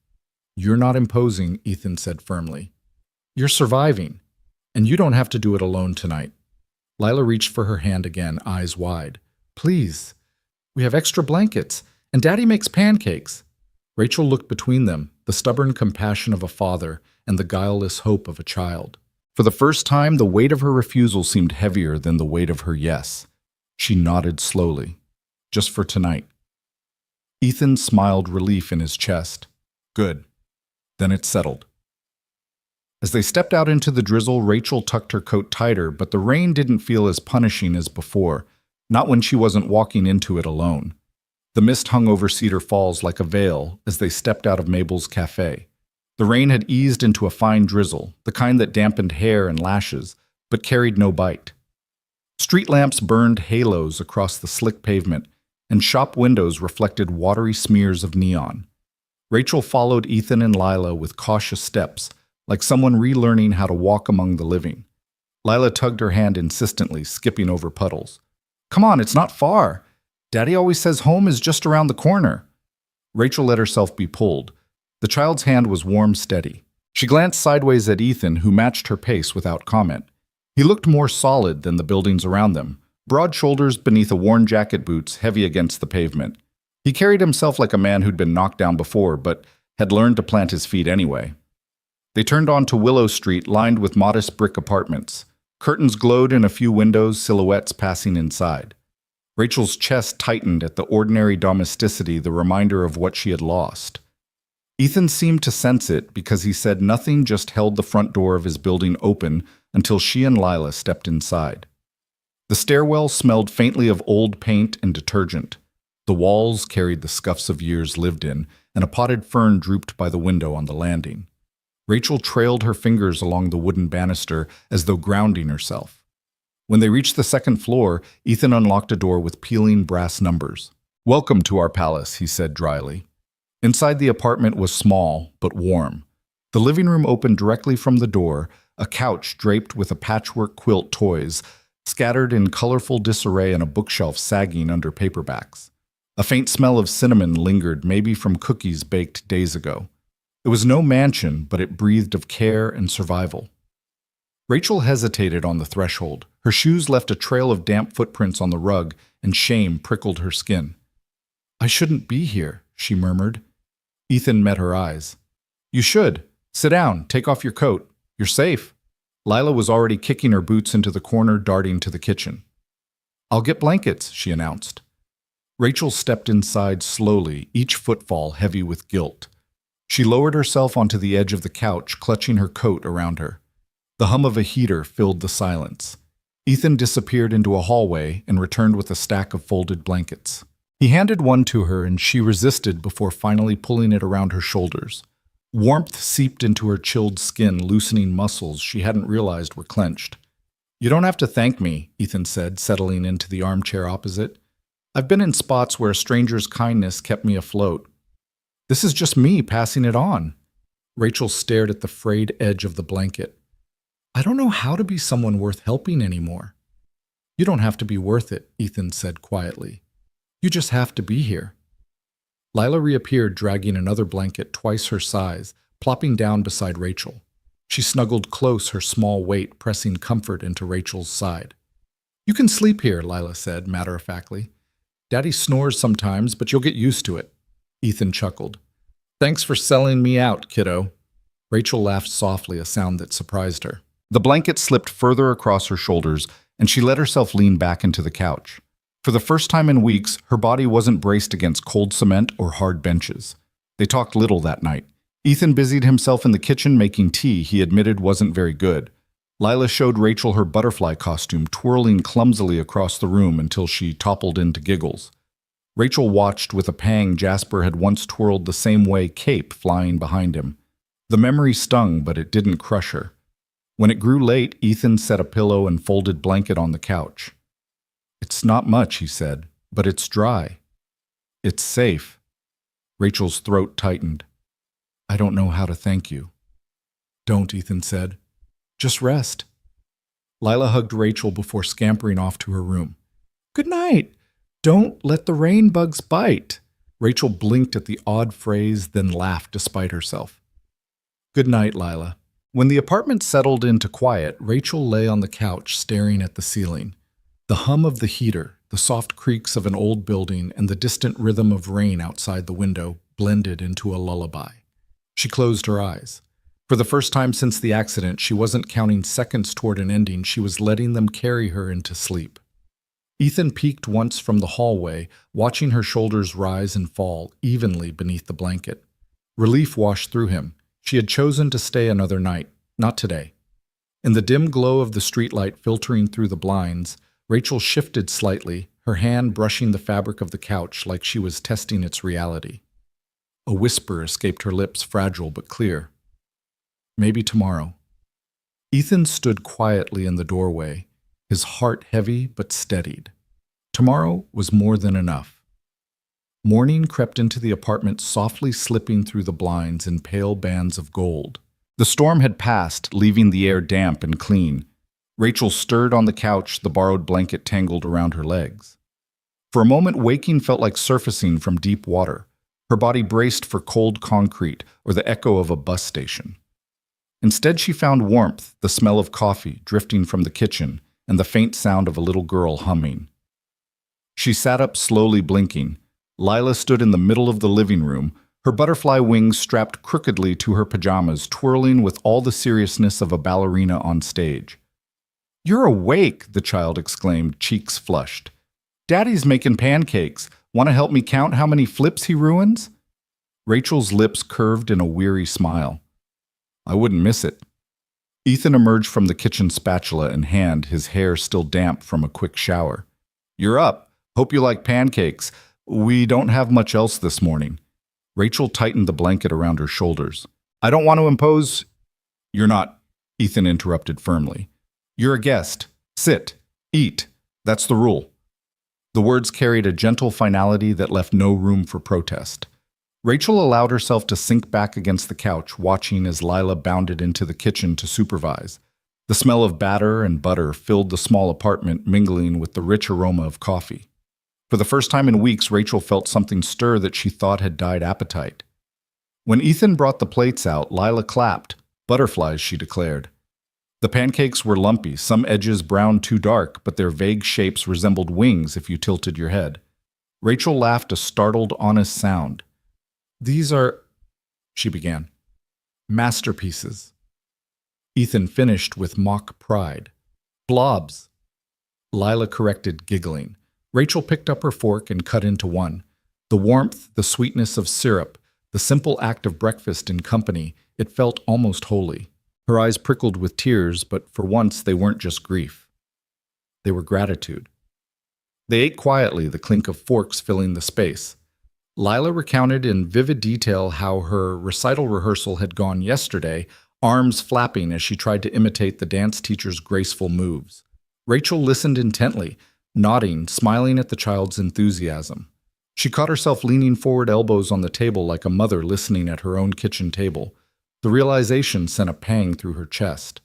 Speaker 1: "You're not imposing," Ethan said firmly. "You're surviving, and you don't have to do it alone tonight." Lila reached for her hand again, eyes wide. "Please, we have extra blankets, and Daddy makes pancakes." Rachel looked between them, the stubborn compassion of a father and the guileless hope of a child. For the first time, the weight of her refusal seemed heavier than the weight of her yes. She nodded slowly. "Just for tonight." Ethan smiled relief in his chest. "Good. Then it's settled." As they stepped out into the drizzle, Rachel tucked her coat tighter, but the rain didn't feel as punishing as before, not when she wasn't walking into it alone. The mist hung over Cedar Falls like a veil as they stepped out of Mabel's cafe. The rain had eased into a fine drizzle, the kind that dampened hair and lashes, but carried no bite. Street lamps burned halos across the slick pavement, and shop windows reflected watery smears of neon. Rachel followed Ethan and Lila with cautious steps, like someone relearning how to walk among the living. Lila tugged her hand insistently, skipping over puddles. "Come on, it's not far. Daddy always says home is just around the corner." Rachel let herself be pulled. The child's hand was warm, steady. She glanced sideways at Ethan, who matched her pace without comment. He looked more solid than the buildings around them, broad shoulders beneath a worn jacket, boots heavy against the pavement. He carried himself like a man who'd been knocked down before, but had learned to plant his feet anyway. They turned onto Willow Street, lined with modest brick apartments. Curtains glowed in a few windows, silhouettes passing inside. Rachel's chest tightened at the ordinary domesticity, the reminder of what she had lost. Ethan seemed to sense it because he said nothing, just held the front door of his building open until she and Lila stepped inside. The stairwell smelled faintly of old paint and detergent. The walls carried the scuffs of years lived in, and a potted fern drooped by the window on the landing. Rachel trailed her fingers along the wooden banister as though grounding herself. When they reached the second floor, Ethan unlocked a door with peeling brass numbers. "Welcome to our palace," he said dryly. Inside, the apartment was small, but warm. The living room opened directly from the door, a couch draped with a patchwork quilt toys, scattered in colorful disarray, and a bookshelf sagging under paperbacks. A faint smell of cinnamon lingered, maybe from cookies baked days ago. It was no mansion, but it breathed of care and survival. Rachel hesitated on the threshold. Her shoes left a trail of damp footprints on the rug, and shame prickled her skin. "I shouldn't be here," she murmured. Ethan met her eyes. "You should. Sit down, take off your coat. You're safe." Lila was already kicking her boots into the corner, darting to the kitchen. "I'll get blankets," she announced. Rachel stepped inside slowly, each footfall heavy with guilt. She lowered herself onto the edge of the couch, clutching her coat around her. The hum of a heater filled the silence. Ethan disappeared into a hallway and returned with a stack of folded blankets. He handed one to her, and she resisted before finally pulling it around her shoulders. Warmth seeped into her chilled skin, loosening muscles she hadn't realized were clenched. "You don't have to thank me," Ethan said, settling into the armchair opposite. I've been in spots where a stranger's kindness kept me afloat. This is just me passing it on. Rachel stared at the frayed edge of the blanket. I don't know how to be someone worth helping anymore. You don't have to be worth it, Ethan said quietly. You just have to be here. Lila reappeared, dragging another blanket twice her size, plopping down beside Rachel. She snuggled close, her small weight pressing comfort into Rachel's side. You can sleep here, Lila said matter-of-factly. Daddy snores sometimes, but you'll get used to it. Ethan chuckled. Thanks for selling me out, kiddo. Rachel laughed softly, a sound that surprised her. The blanket slipped further across her shoulders, and she let herself lean back into the couch. For the first time in weeks, her body wasn't braced against cold cement or hard benches. They talked little that night. Ethan busied himself in the kitchen making tea he admitted wasn't very good. Lila showed Rachel her butterfly costume twirling clumsily across the room until she toppled into giggles. Rachel watched with a pang Jasper had once twirled the same way, cape flying behind him. The memory stung, but it didn't crush her. When it grew late, Ethan set a pillow and folded blanket on the couch. It's not much, he said, but it's dry. It's safe. Rachel's throat tightened. I don't know how to thank you. Don't, Ethan said. Just rest. Lila hugged Rachel before scampering off to her room. Good night. Don't let the rain bugs bite. Rachel blinked at the odd phrase, then laughed despite herself. Good night, Lila. When the apartment settled into quiet, Rachel lay on the couch staring at the ceiling. The hum of the heater, the soft creaks of an old building, and the distant rhythm of rain outside the window blended into a lullaby. She closed her eyes. For the first time since the accident, she wasn't counting seconds toward an ending, she was letting them carry her into sleep. Ethan peeked once from the hallway, watching her shoulders rise and fall evenly beneath the blanket. Relief washed through him. She had chosen to stay another night, not today. In the dim glow of the streetlight filtering through the blinds, Rachel shifted slightly, her hand brushing the fabric of the couch like she was testing its reality. A whisper escaped her lips, fragile but clear. Maybe tomorrow. Ethan stood quietly in the doorway, his heart heavy but steadied. Tomorrow was more than enough. Morning crept into the apartment, softly slipping through the blinds in pale bands of gold. The storm had passed, leaving the air damp and clean. Rachel stirred on the couch, the borrowed blanket tangled around her legs. For a moment, waking felt like surfacing from deep water. Her body braced for cold concrete or the echo of a bus station. Instead, she found warmth, the smell of coffee drifting from the kitchen, and the faint sound of a little girl humming. She sat up, slowly blinking. Lila stood in the middle of the living room, her butterfly wings strapped crookedly to her pajamas, twirling with all the seriousness of a ballerina on stage. You're awake, the child exclaimed, cheeks flushed. Daddy's making pancakes. Want to help me count how many flips he ruins? Rachel's lips curved in a weary smile. I wouldn't miss it. Ethan emerged from the kitchen, spatula in hand, his hair still damp from a quick shower. You're up. Hope you like pancakes. We don't have much else this morning. Rachel tightened the blanket around her shoulders. I don't want to impose... You're not, Ethan interrupted firmly. You're a guest. Sit. Eat. That's the rule. The words carried a gentle finality that left no room for protest. Rachel allowed herself to sink back against the couch, watching as Lila bounded into the kitchen to supervise. The smell of batter and butter filled the small apartment, mingling with the rich aroma of coffee. For the first time in weeks, Rachel felt something stir that she thought had died appetite. When Ethan brought the plates out, Lila clapped. Butterflies, she declared. The pancakes were lumpy, some edges browned too dark, but their vague shapes resembled wings if you tilted your head. Rachel laughed a startled, honest sound. These are, she began, masterpieces. Ethan finished with mock pride. Blobs. Lila corrected, giggling. Rachel picked up her fork and cut into one. The warmth, the sweetness of syrup, the simple act of breakfast in company, it felt almost holy. Her eyes prickled with tears, but for once they weren't just grief. They were gratitude. They ate quietly, the clink of forks filling the space. Lila recounted in vivid detail how her recital rehearsal had gone yesterday, arms flapping as she tried to imitate the dance teacher's graceful moves. Rachel listened intently, nodding, smiling at the child's enthusiasm. She caught herself leaning forward, elbows on the table like a mother listening at her own kitchen table. The realization sent a pang through her chest.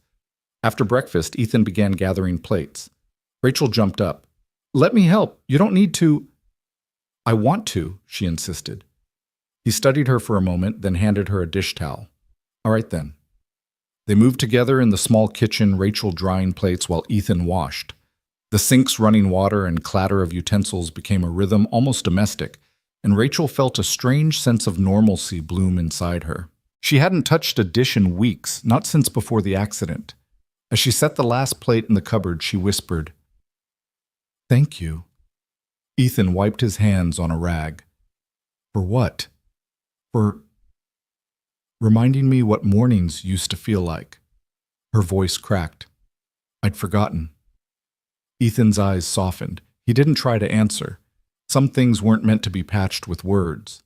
Speaker 1: After breakfast, Ethan began gathering plates. Rachel jumped up. "Let me help. You don't need to." "I want to," she insisted. He studied her for a moment, then handed her a dish towel. "All right then." They moved together in the small kitchen, Rachel drying plates while Ethan washed. The sink's running water and clatter of utensils became a rhythm almost domestic, and Rachel felt a strange sense of normalcy bloom inside her. She hadn't touched a dish in weeks, not since before the accident. As she set the last plate in the cupboard, she whispered, "Thank you." Ethan wiped his hands on a rag. "For what?" "For reminding me what mornings used to feel like." Her voice cracked. "I'd forgotten." Ethan's eyes softened. He didn't try to answer. Some things weren't meant to be patched with words.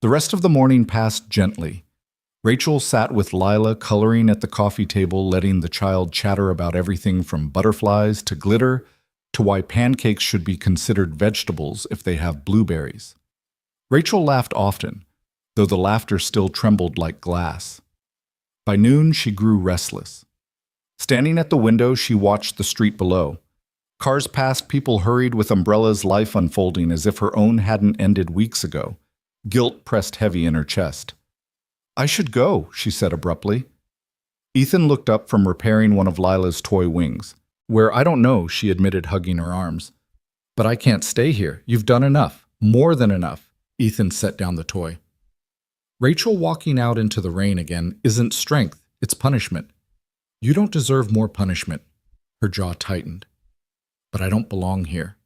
Speaker 1: The rest of the morning passed gently. Rachel sat with Lila, coloring at the coffee table, letting the child chatter about everything from butterflies to glitter to why pancakes should be considered vegetables if they have blueberries. Rachel laughed often, though the laughter still trembled like glass. By noon, she grew restless. Standing at the window, she watched the street below. Cars passed, people hurried with umbrellas, life unfolding as if her own hadn't ended weeks ago. Guilt pressed heavy in her chest. "I should go," she said abruptly. Ethan looked up from repairing one of Lila's toy wings. "Where, I don't know," she admitted, hugging her arms. "But I can't stay here. You've done enough. More than enough." Ethan set down the toy. Rachel walking out into the rain again isn't strength, it's punishment. "You don't deserve more punishment." Her jaw tightened. "But I don't belong here."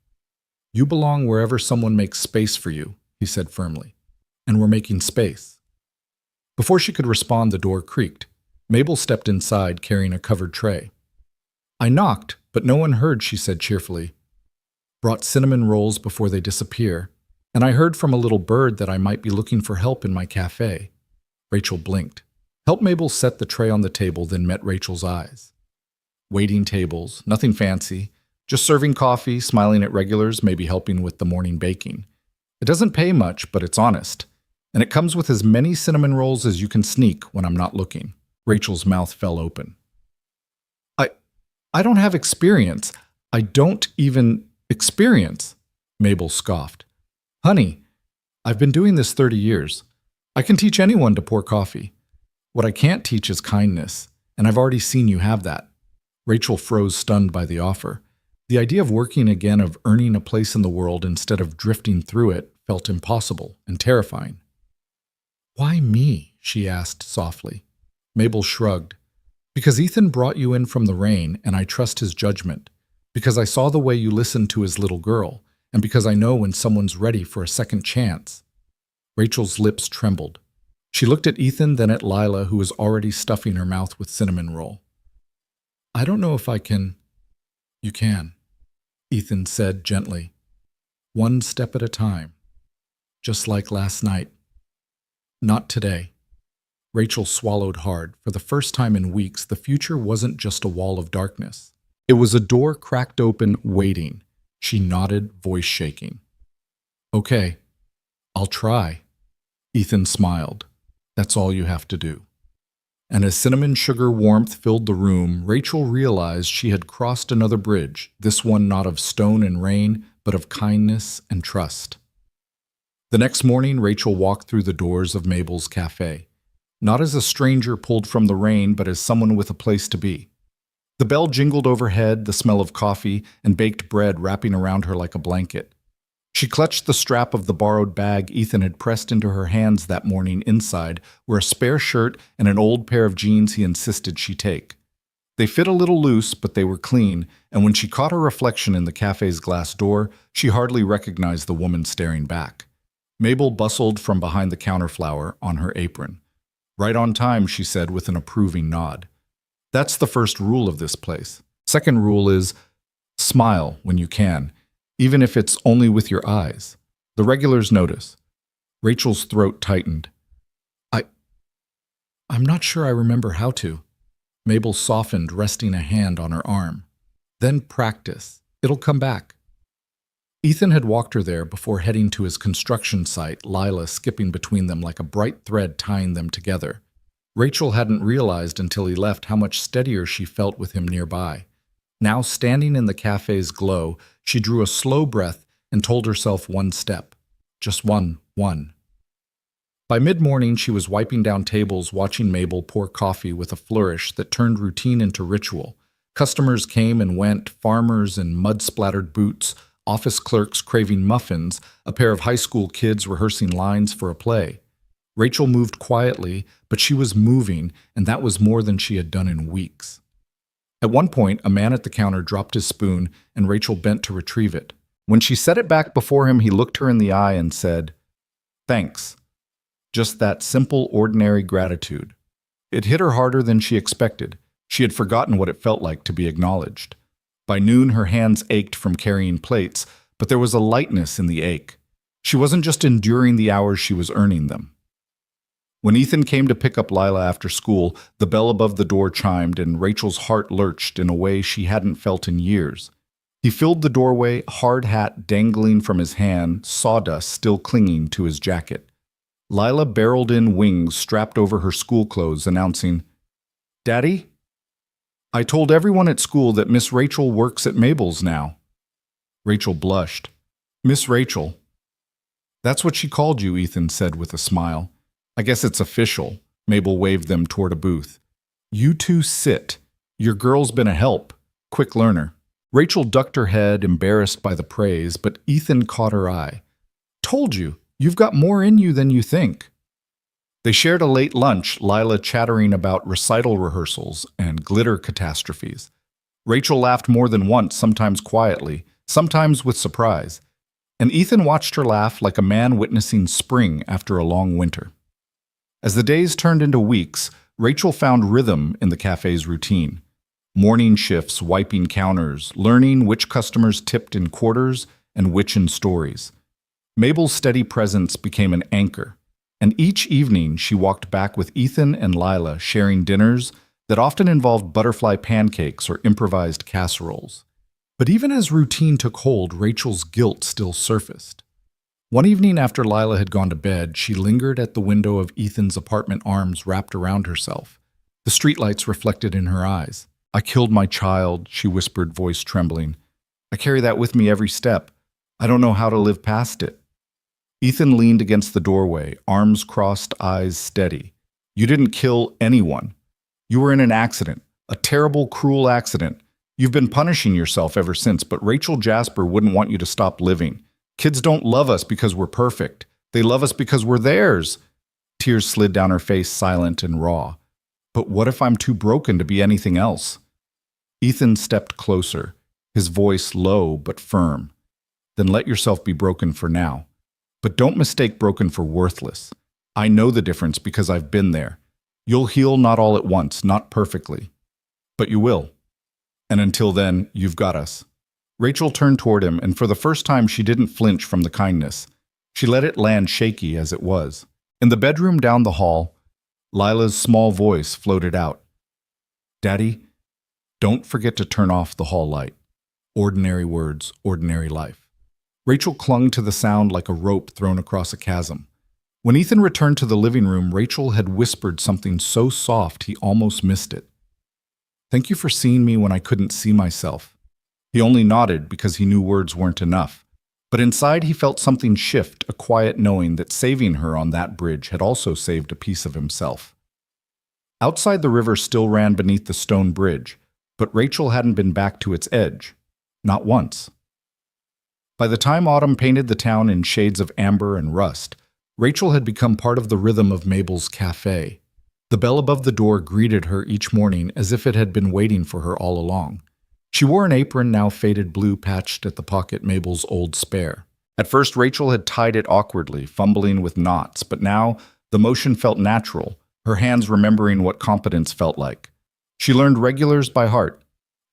Speaker 1: "You belong wherever someone makes space for you," he said firmly. "And we're making space." Before she could respond, the door creaked. Mabel stepped inside, carrying a covered tray. "I knocked, but no one heard," she said cheerfully. "Brought cinnamon rolls before they disappear, and I heard from a little bird that I might be looking for help in my cafe." Rachel blinked. Helped Mabel set the tray on the table, then met Rachel's eyes. Waiting tables, nothing fancy, just serving coffee, smiling at regulars, maybe helping with the morning baking. It doesn't pay much, but it's honest. And it comes with as many cinnamon rolls as you can sneak when I'm not looking. Rachel's mouth fell open. I don't have experience. I don't even experience, Mabel scoffed. "Honey, I've been doing this 30 years. I can teach anyone to pour coffee. What I can't teach is kindness, and I've already seen you have that." Rachel froze, stunned by the offer. The idea of working again, of earning a place in the world instead of drifting through it, felt impossible and terrifying. "Why me?" she asked softly. Mabel shrugged. "Because Ethan brought you in from the rain, and I trust his judgment. Because I saw the way you listened to his little girl, and because I know when someone's ready for a second chance." Rachel's lips trembled. She looked at Ethan, then at Lila, who was already stuffing her mouth with cinnamon roll. "I don't know if I can." "You can," Ethan said gently. "One step at a time. Just like last night." "Not today." Rachel swallowed hard. For the first time in weeks, the future wasn't just a wall of darkness. It was a door cracked open, waiting. She nodded, voice shaking. "Okay, I'll try." Ethan smiled. "That's all you have to do." And as cinnamon sugar warmth filled the room, Rachel realized she had crossed another bridge, this one not of stone and rain, but of kindness and trust. The next morning, Rachel walked through the doors of Mabel's cafe. Not as a stranger pulled from the rain, but as someone with a place to be. The bell jingled overhead, the smell of coffee and baked bread wrapping around her like a blanket. She clutched the strap of the borrowed bag Ethan had pressed into her hands that morning. Inside were a spare shirt and an old pair of jeans he insisted she take. They fit a little loose, but they were clean, and when she caught her reflection in the cafe's glass door, she hardly recognized the woman staring back. Mabel bustled from behind the counterflower on her apron. "Right on time," she said with an approving nod. "That's the first rule of this place. Second rule is smile when you can, even if it's only with your eyes. The regulars notice." Rachel's throat tightened. I'm not sure I remember how to." Mabel softened, resting a hand on her arm. "Then practice. It'll come back." Ethan had walked her there before heading to his construction site, Lila skipping between them like a bright thread tying them together. Rachel hadn't realized until he left how much steadier she felt with him nearby. Now, standing in the cafe's glow, she drew a slow breath and told herself one step. Just one. By mid-morning, she was wiping down tables, watching Mabel pour coffee with a flourish that turned routine into ritual. Customers came and went, farmers in mud-splattered boots, office clerks craving muffins, a pair of high school kids rehearsing lines for a play. Rachel moved quietly, but she was moving, and that was more than she had done in weeks. At one point, a man at the counter dropped his spoon, and Rachel bent to retrieve it. When she set it back before him, he looked her in the eye and said, "Thanks." Just that simple, ordinary gratitude. It hit her harder than she expected. She had forgotten what it felt like to be acknowledged. By noon, her hands ached from carrying plates, but there was a lightness in the ache. She wasn't just enduring the hours, she was earning them. When Ethan came to pick up Lila after school, the bell above the door chimed and Rachel's heart lurched in a way she hadn't felt in years. He filled the doorway, hard hat dangling from his hand, sawdust still clinging to his jacket. Lila barreled in, wings strapped over her school clothes, announcing, "Daddy? I told everyone at school that Miss Rachel works at Mabel's now." Rachel blushed. "Miss Rachel." "That's what she called you," Ethan said with a smile. "I guess it's official." Mabel waved them toward a booth. "You two sit. Your girl's been a help. Quick learner." Rachel ducked her head, embarrassed by the praise, but Ethan caught her eye. "Told you. You've got more in you than you think." They shared a late lunch, Lila chattering about recital rehearsals and glitter catastrophes. Rachel laughed more than once, sometimes quietly, sometimes with surprise. And Ethan watched her laugh like a man witnessing spring after a long winter. As the days turned into weeks, Rachel found rhythm in the cafe's routine. Morning shifts, wiping counters, learning which customers tipped in quarters and which in stories. Mabel's steady presence became an anchor, and each evening she walked back with Ethan and Lila, sharing dinners that often involved butterfly pancakes or improvised casseroles. But even as routine took hold, Rachel's guilt still surfaced. One evening after Lila had gone to bed, she lingered at the window of Ethan's apartment, arms wrapped around herself. The streetlights reflected in her eyes. "I killed my child," she whispered, voice trembling. "I carry that with me every step. I don't know how to live past it." Ethan leaned against the doorway, arms crossed, eyes steady. "You didn't kill anyone. You were in an accident, a terrible, cruel accident. You've been punishing yourself ever since, but Rachel Jasper wouldn't want you to stop living. Kids don't love us because we're perfect. They love us because we're theirs." Tears slid down her face, silent and raw. "But what if I'm too broken to be anything else?" Ethan stepped closer, his voice low but firm. "Then let yourself be broken for now. But don't mistake broken for worthless. I know the difference because I've been there. You'll heal not all at once, not perfectly. But you will. And until then, you've got us." Rachel turned toward him, and for the first time she didn't flinch from the kindness. She let it land shaky as it was. In the bedroom down the hall, Lila's small voice floated out. "Daddy, don't forget to turn off the hall light. Ordinary words, ordinary life." Rachel clung to the sound like a rope thrown across a chasm. When Ethan returned to the living room, Rachel had whispered something so soft he almost missed it. "Thank you for seeing me when I couldn't see myself." He only nodded because he knew words weren't enough. But inside he felt something shift, a quiet knowing that saving her on that bridge had also saved a piece of himself. Outside, the river still ran beneath the stone bridge, but Rachel hadn't been back to its edge. Not once. By the time autumn painted the town in shades of amber and rust, Rachel had become part of the rhythm of Mabel's cafe. The bell above the door greeted her each morning as if it had been waiting for her all along. She wore an apron, now faded blue, patched at the pocket, Mabel's old spare. At first, Rachel had tied it awkwardly, fumbling with knots, but now the motion felt natural, her hands remembering what competence felt like. She learned regulars by heart.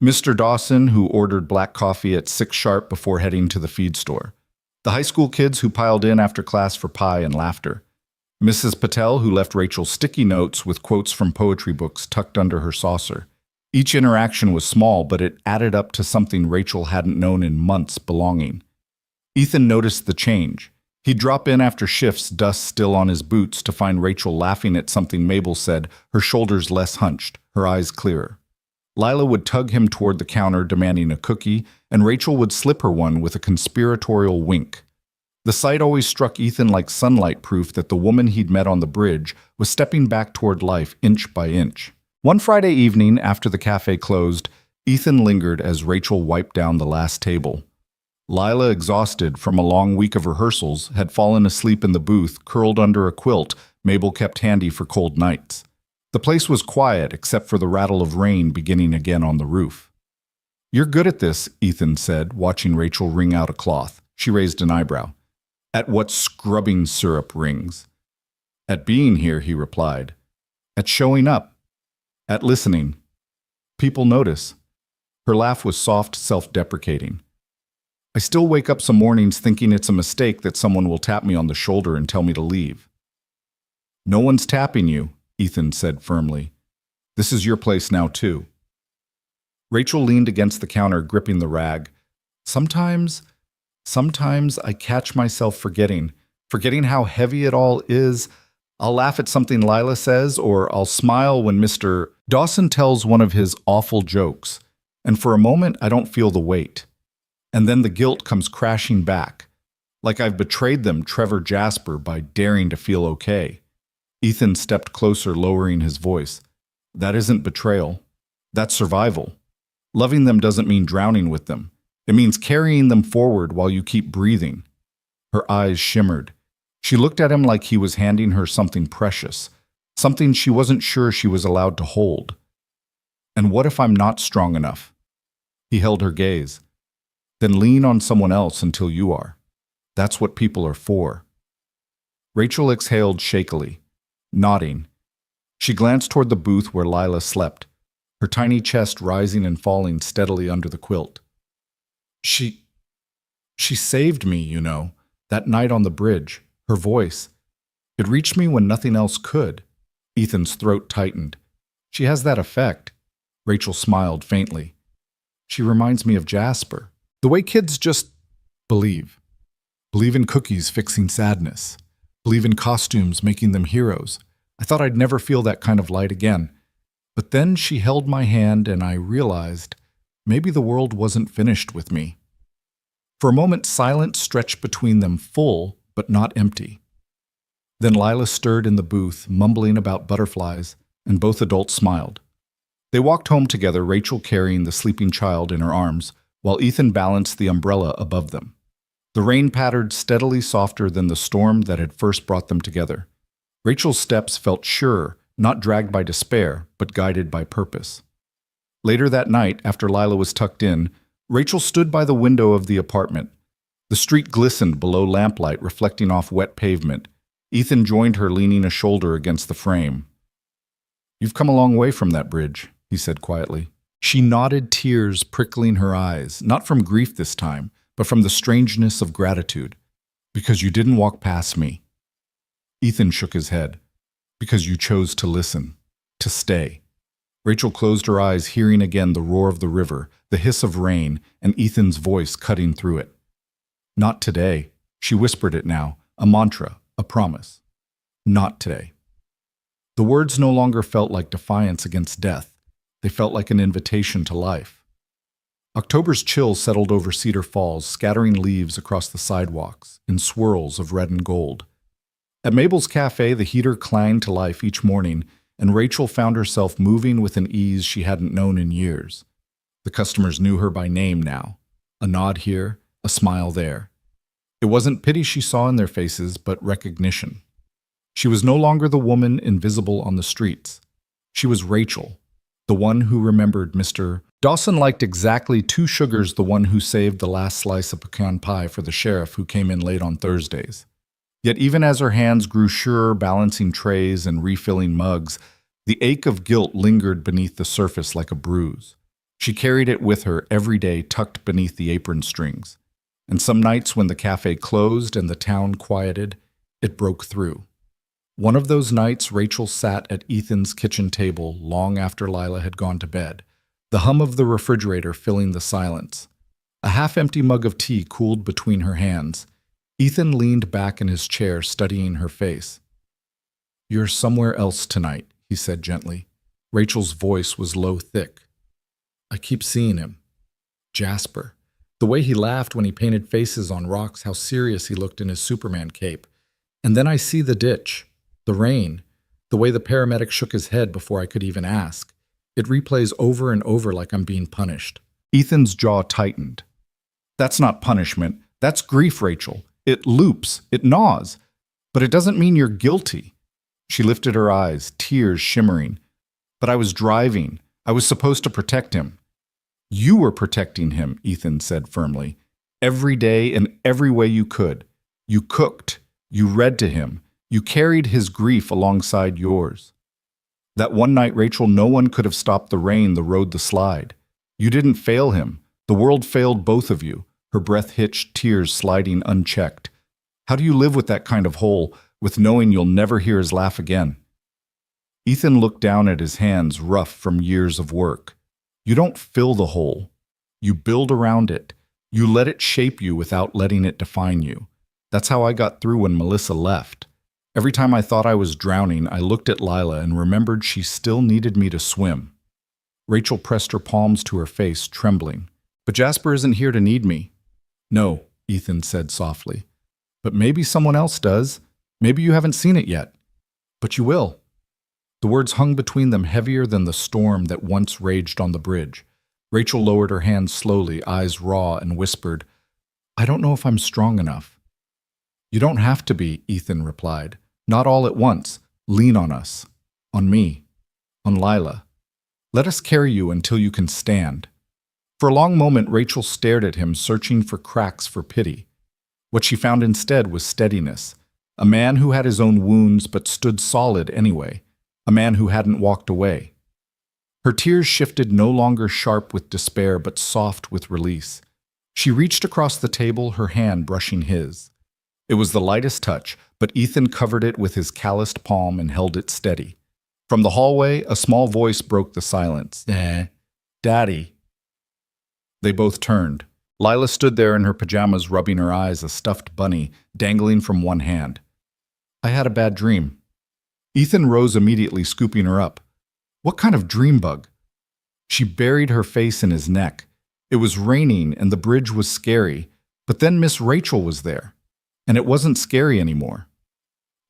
Speaker 1: Mr. Dawson, who ordered black coffee at 6 sharp before heading to the feed store. The high school kids who piled in after class for pie and laughter. Mrs. Patel, who left Rachel sticky notes with quotes from poetry books tucked under her saucer. Each interaction was small, but it added up to something Rachel hadn't known in months: belonging. Ethan noticed the change. He'd drop in after shifts, dust still on his boots, to find Rachel laughing at something Mabel said, her shoulders less hunched, her eyes clearer. Lila would tug him toward the counter, demanding a cookie, and Rachel would slip her one with a conspiratorial wink. The sight always struck Ethan like sunlight proof that the woman he'd met on the bridge was stepping back toward life inch by inch. One Friday evening, after the cafe closed, Ethan lingered as Rachel wiped down the last table. Lila, exhausted from a long week of rehearsals, had fallen asleep in the booth, curled under a quilt Mabel kept handy for cold nights. The place was quiet except for the rattle of rain beginning again on the roof. "You're good at this," Ethan said, watching Rachel wring out a cloth. She raised an eyebrow. "At what scrubbing syrup rings?" "At being here," he replied. "At showing up. At listening. People notice." Her laugh was soft, self-deprecating. "I still wake up some mornings thinking it's a mistake that someone will tap me on the shoulder and tell me to leave." "No one's tapping you," Ethan said firmly. "This is your place now, too." Rachel leaned against the counter, gripping the rag. Sometimes I catch myself forgetting how heavy it all is. I'll laugh at something Lila says, or I'll smile when Mr. Dawson tells one of his awful jokes, and for a moment I don't feel the weight. And then the guilt comes crashing back, like I've betrayed them, Trevor Jasper, by daring to feel okay. Ethan stepped closer, lowering his voice. "That isn't betrayal. That's survival. Loving them doesn't mean drowning with them. It means carrying them forward while you keep breathing." Her eyes shimmered. She looked at him like he was handing her something precious, something she wasn't sure she was allowed to hold. "And what if I'm not strong enough?" He held her gaze. "Then lean on someone else until you are. That's what people are for." Rachel exhaled shakily, nodding. She glanced toward the booth where Lila slept, her tiny chest rising and falling steadily under the quilt. She saved me, you know, that night on the bridge. Her voice. It reached me when nothing else could. Ethan's throat tightened. "She has that effect." Rachel smiled faintly. "She reminds me of Jasper. The way kids just believe. Believe in cookies fixing sadness. Believe in costumes making them heroes. I thought I'd never feel that kind of light again. But then she held my hand and I realized maybe the world wasn't finished with me." For a moment, silence stretched between them, full but not empty. Then Lila stirred in the booth, mumbling about butterflies, and both adults smiled. They walked home together, Rachel carrying the sleeping child in her arms, while Ethan balanced the umbrella above them. The rain pattered steadily, softer than the storm that had first brought them together. Rachel's steps felt sure, not dragged by despair, but guided by purpose. Later that night, after Lila was tucked in, Rachel stood by the window of the apartment. The street glistened below lamplight, reflecting off wet pavement. Ethan joined her, leaning a shoulder against the frame. "You've come a long way from that bridge," he said quietly. She nodded, tears prickling her eyes, not from grief this time, but from the strangeness of gratitude. "Because you didn't walk past me." Ethan shook his head. "Because you chose to listen, to stay." Rachel closed her eyes, hearing again the roar of the river, the hiss of rain, and Ethan's voice cutting through it. "Not today." She whispered it now, a mantra, a promise. "Not today." The words no longer felt like defiance against death. They felt like an invitation to life. October's chill settled over Cedar Falls, scattering leaves across the sidewalks in swirls of red and gold. At Mabel's cafe, the heater clanged to life each morning, and Rachel found herself moving with an ease she hadn't known in years. The customers knew her by name now, a nod here, a smile there. It wasn't pity she saw in their faces, but recognition. She was no longer the woman invisible on the streets. She was Rachel, the one who remembered Mr. Dawson liked exactly 2 sugars, the one who saved the last slice of pecan pie for the sheriff who came in late on Thursdays. Yet even as her hands grew surer, balancing trays and refilling mugs, the ache of guilt lingered beneath the surface like a bruise. She carried it with her every day, tucked beneath the apron strings. And some nights when the cafe closed and the town quieted, it broke through. One of those nights, Rachel sat at Ethan's kitchen table long after Lila had gone to bed, the hum of the refrigerator filling the silence. A half-empty mug of tea cooled between her hands. Ethan leaned back in his chair, studying her face. "You're somewhere else tonight," he said gently. Rachel's voice was low, thick. "I keep seeing him. Jasper. The way he laughed when he painted faces on rocks, how serious he looked in his Superman cape. And then I see the ditch, the rain, the way the paramedic shook his head before I could even ask. It replays over and over like I'm being punished." Ethan's jaw tightened. "That's not punishment. That's grief, Rachel. It loops. It gnaws. But it doesn't mean you're guilty." She lifted her eyes, tears shimmering. "But I was driving. I was supposed to protect him." "You were protecting him," Ethan said firmly. "Every day in every way you could. You cooked. You read to him. You carried his grief alongside yours. That one night, Rachel, no one could have stopped the rain, the road, the slide. You didn't fail him. The world failed both of you." Her breath hitched, tears sliding unchecked. "How do you live with that kind of hole, with knowing you'll never hear his laugh again?" Ethan looked down at his hands, rough from years of work. "You don't fill the hole. You build around it. You let it shape you without letting it define you. That's how I got through when Melissa left. Every time I thought I was drowning, I looked at Lila and remembered she still needed me to swim." Rachel pressed her palms to her face, trembling. "But Jasper isn't here to need me." "No," Ethan said softly. "But maybe someone else does. Maybe you haven't seen it yet. But you will." The words hung between them heavier than the storm that once raged on the bridge. Rachel lowered her hands slowly, eyes raw, and whispered, "I don't know if I'm strong enough." "You don't have to be," Ethan replied. "Not all at once. Lean on us. On me. On Lila. Let us carry you until you can stand." For a long moment, Rachel stared at him, searching for cracks for pity. What she found instead was steadiness. A man who had his own wounds but stood solid anyway. A man who hadn't walked away. Her tears shifted, no longer sharp with despair but soft with release. She reached across the table, her hand brushing his. It was the lightest touch, but Ethan covered it with his calloused palm and held it steady. From the hallway, a small voice broke the silence. "Daddy." They both turned. Lila stood there in her pajamas, rubbing her eyes, a stuffed bunny dangling from one hand. "I had a bad dream." Ethan rose immediately, scooping her up. "What kind of dream bug?" She buried her face in his neck. It was raining and the bridge was scary, but then Miss Rachel was there, and it wasn't scary anymore.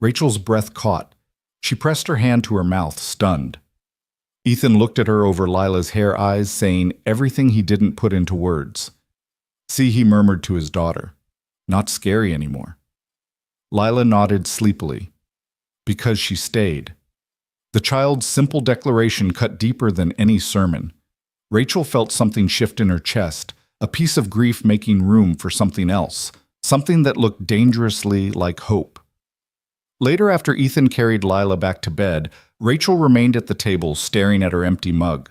Speaker 1: Rachel's breath caught. She pressed her hand to her mouth, stunned. Ethan looked at her over Lila's hair, eyes saying everything he didn't put into words. "See," he murmured to his daughter. "Not scary anymore." Lila nodded sleepily. "Because she stayed." The child's simple declaration cut deeper than any sermon. Rachel felt something shift in her chest, a piece of grief making room for something else, something that looked dangerously like hope. Later, after Ethan carried Lila back to bed, Rachel remained at the table, staring at her empty mug.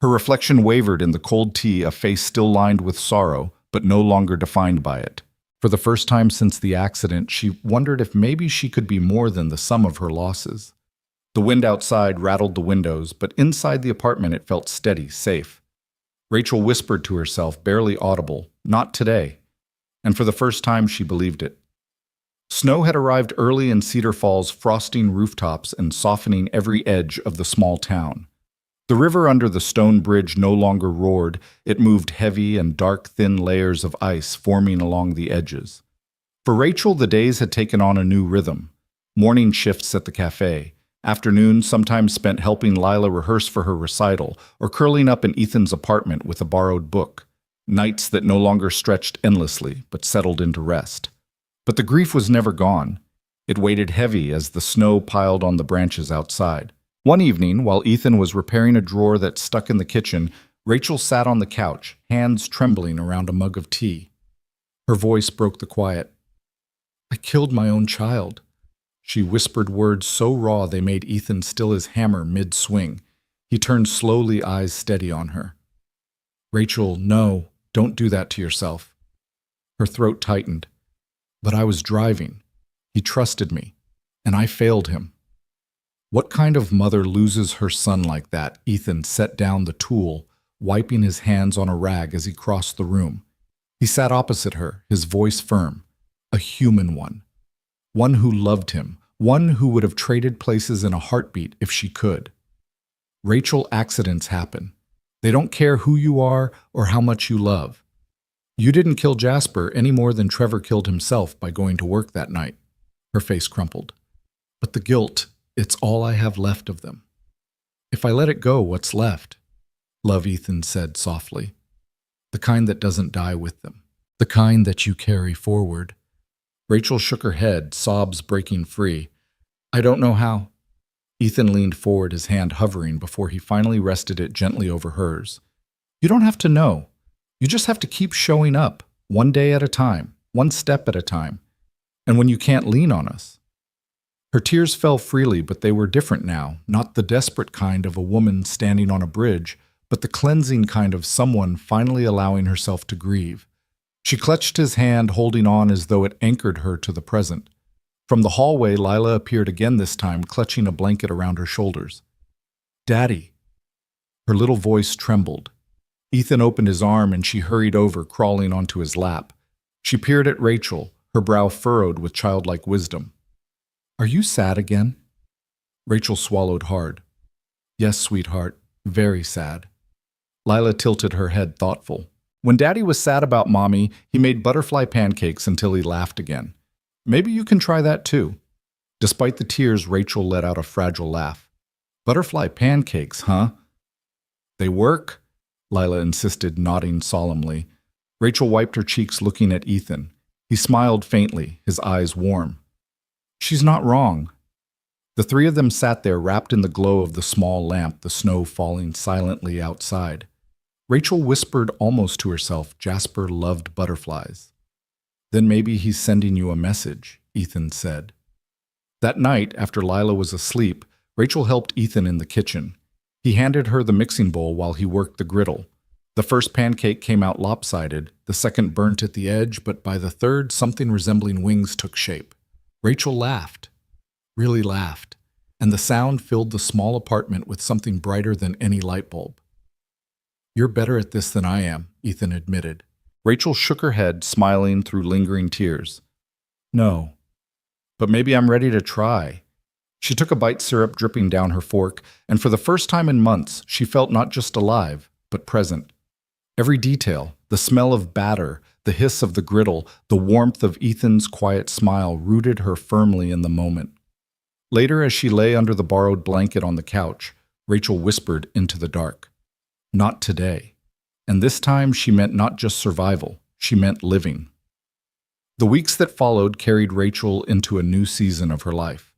Speaker 1: Her reflection wavered in the cold tea, a face still lined with sorrow, but no longer defined by it. For the first time since the accident, she wondered if maybe she could be more than the sum of her losses. The wind outside rattled the windows, but inside the apartment it felt steady, safe. Rachel whispered to herself, barely audible, "Not today." And for the first time she believed it. Snow had arrived early in Cedar Falls, frosting rooftops and softening every edge of the small town. The river under the stone bridge no longer roared. It moved heavy and dark, thin layers of ice forming along the edges. For Rachel, the days had taken on a new rhythm. Morning shifts at the cafe. Afternoons sometimes spent helping Lila rehearse for her recital or curling up in Ethan's apartment with a borrowed book. Nights that no longer stretched endlessly but settled into rest. But the grief was never gone. It weighed heavy as the snow piled on the branches outside. One evening, while Ethan was repairing a drawer that stuck in the kitchen, Rachel sat on the couch, hands trembling around a mug of tea. Her voice broke the quiet. "I killed my own child." She whispered words so raw they made Ethan still his hammer mid-swing. He turned slowly, eyes steady on her. "Rachel, no, don't do that to yourself." Her throat tightened. "But I was driving. He trusted me, and I failed him." What kind of mother loses her son like that? Ethan set down the tool, wiping his hands on a rag as he crossed the room. He sat opposite her, his voice firm. A human one. One who loved him. One who would have traded places in a heartbeat if she could. Rachel, accidents happen. They don't care who you are or how much you love. You didn't kill Jasper any more than Trevor killed himself by going to work that night. Her face crumpled. But the guilt, it's all I have left of them. If I let it go, what's left? Love, Ethan said softly. The kind that doesn't die with them. The kind that you carry forward. Rachel shook her head, sobs breaking free. I don't know how. Ethan leaned forward, his hand hovering before he finally rested it gently over hers. You don't have to know. You just have to keep showing up, one day at a time, one step at a time. And when you can't lean on us. Her tears fell freely, but they were different now, not the desperate kind of a woman standing on a bridge, but the cleansing kind of someone finally allowing herself to grieve. She clutched his hand, holding on as though it anchored her to the present. From the hallway, Lila appeared again this time, clutching a blanket around her shoulders. Daddy. Her little voice trembled. Ethan opened his arm and she hurried over, crawling onto his lap. She peered at Rachel, her brow furrowed with childlike wisdom. Are you sad again? Rachel swallowed hard. Yes, sweetheart, very sad. Lila tilted her head, thoughtful. When Daddy was sad about Mommy, he made butterfly pancakes until he laughed again. Maybe you can try that too. Despite the tears, Rachel let out a fragile laugh. Butterfly pancakes, huh? They work? Lila insisted, nodding solemnly. Rachel wiped her cheeks, looking at Ethan. He smiled faintly, his eyes warm. She's not wrong. The three of them sat there, wrapped in the glow of the small lamp, the snow falling silently outside. Rachel whispered almost to herself, Jasper loved butterflies. Then maybe he's sending you a message, Ethan said. That night, after Lila was asleep, Rachel helped Ethan in the kitchen. He handed her the mixing bowl while he worked the griddle. The first pancake came out lopsided, the second burnt at the edge, but by the third, something resembling wings took shape. Rachel laughed, really laughed, and the sound filled the small apartment with something brighter than any light bulb. You're better at this than I am, Ethan admitted. Rachel shook her head, smiling through lingering tears. No, but maybe I'm ready to try. She took a bite, syrup dripping down her fork, and for the first time in months, she felt not just alive, but present. Every detail, the smell of batter, the hiss of the griddle, the warmth of Ethan's quiet smile rooted her firmly in the moment. Later, as she lay under the borrowed blanket on the couch, Rachel whispered into the dark. Not today. And this time she meant not just survival, she meant living. The weeks that followed carried Rachel into a new season of her life.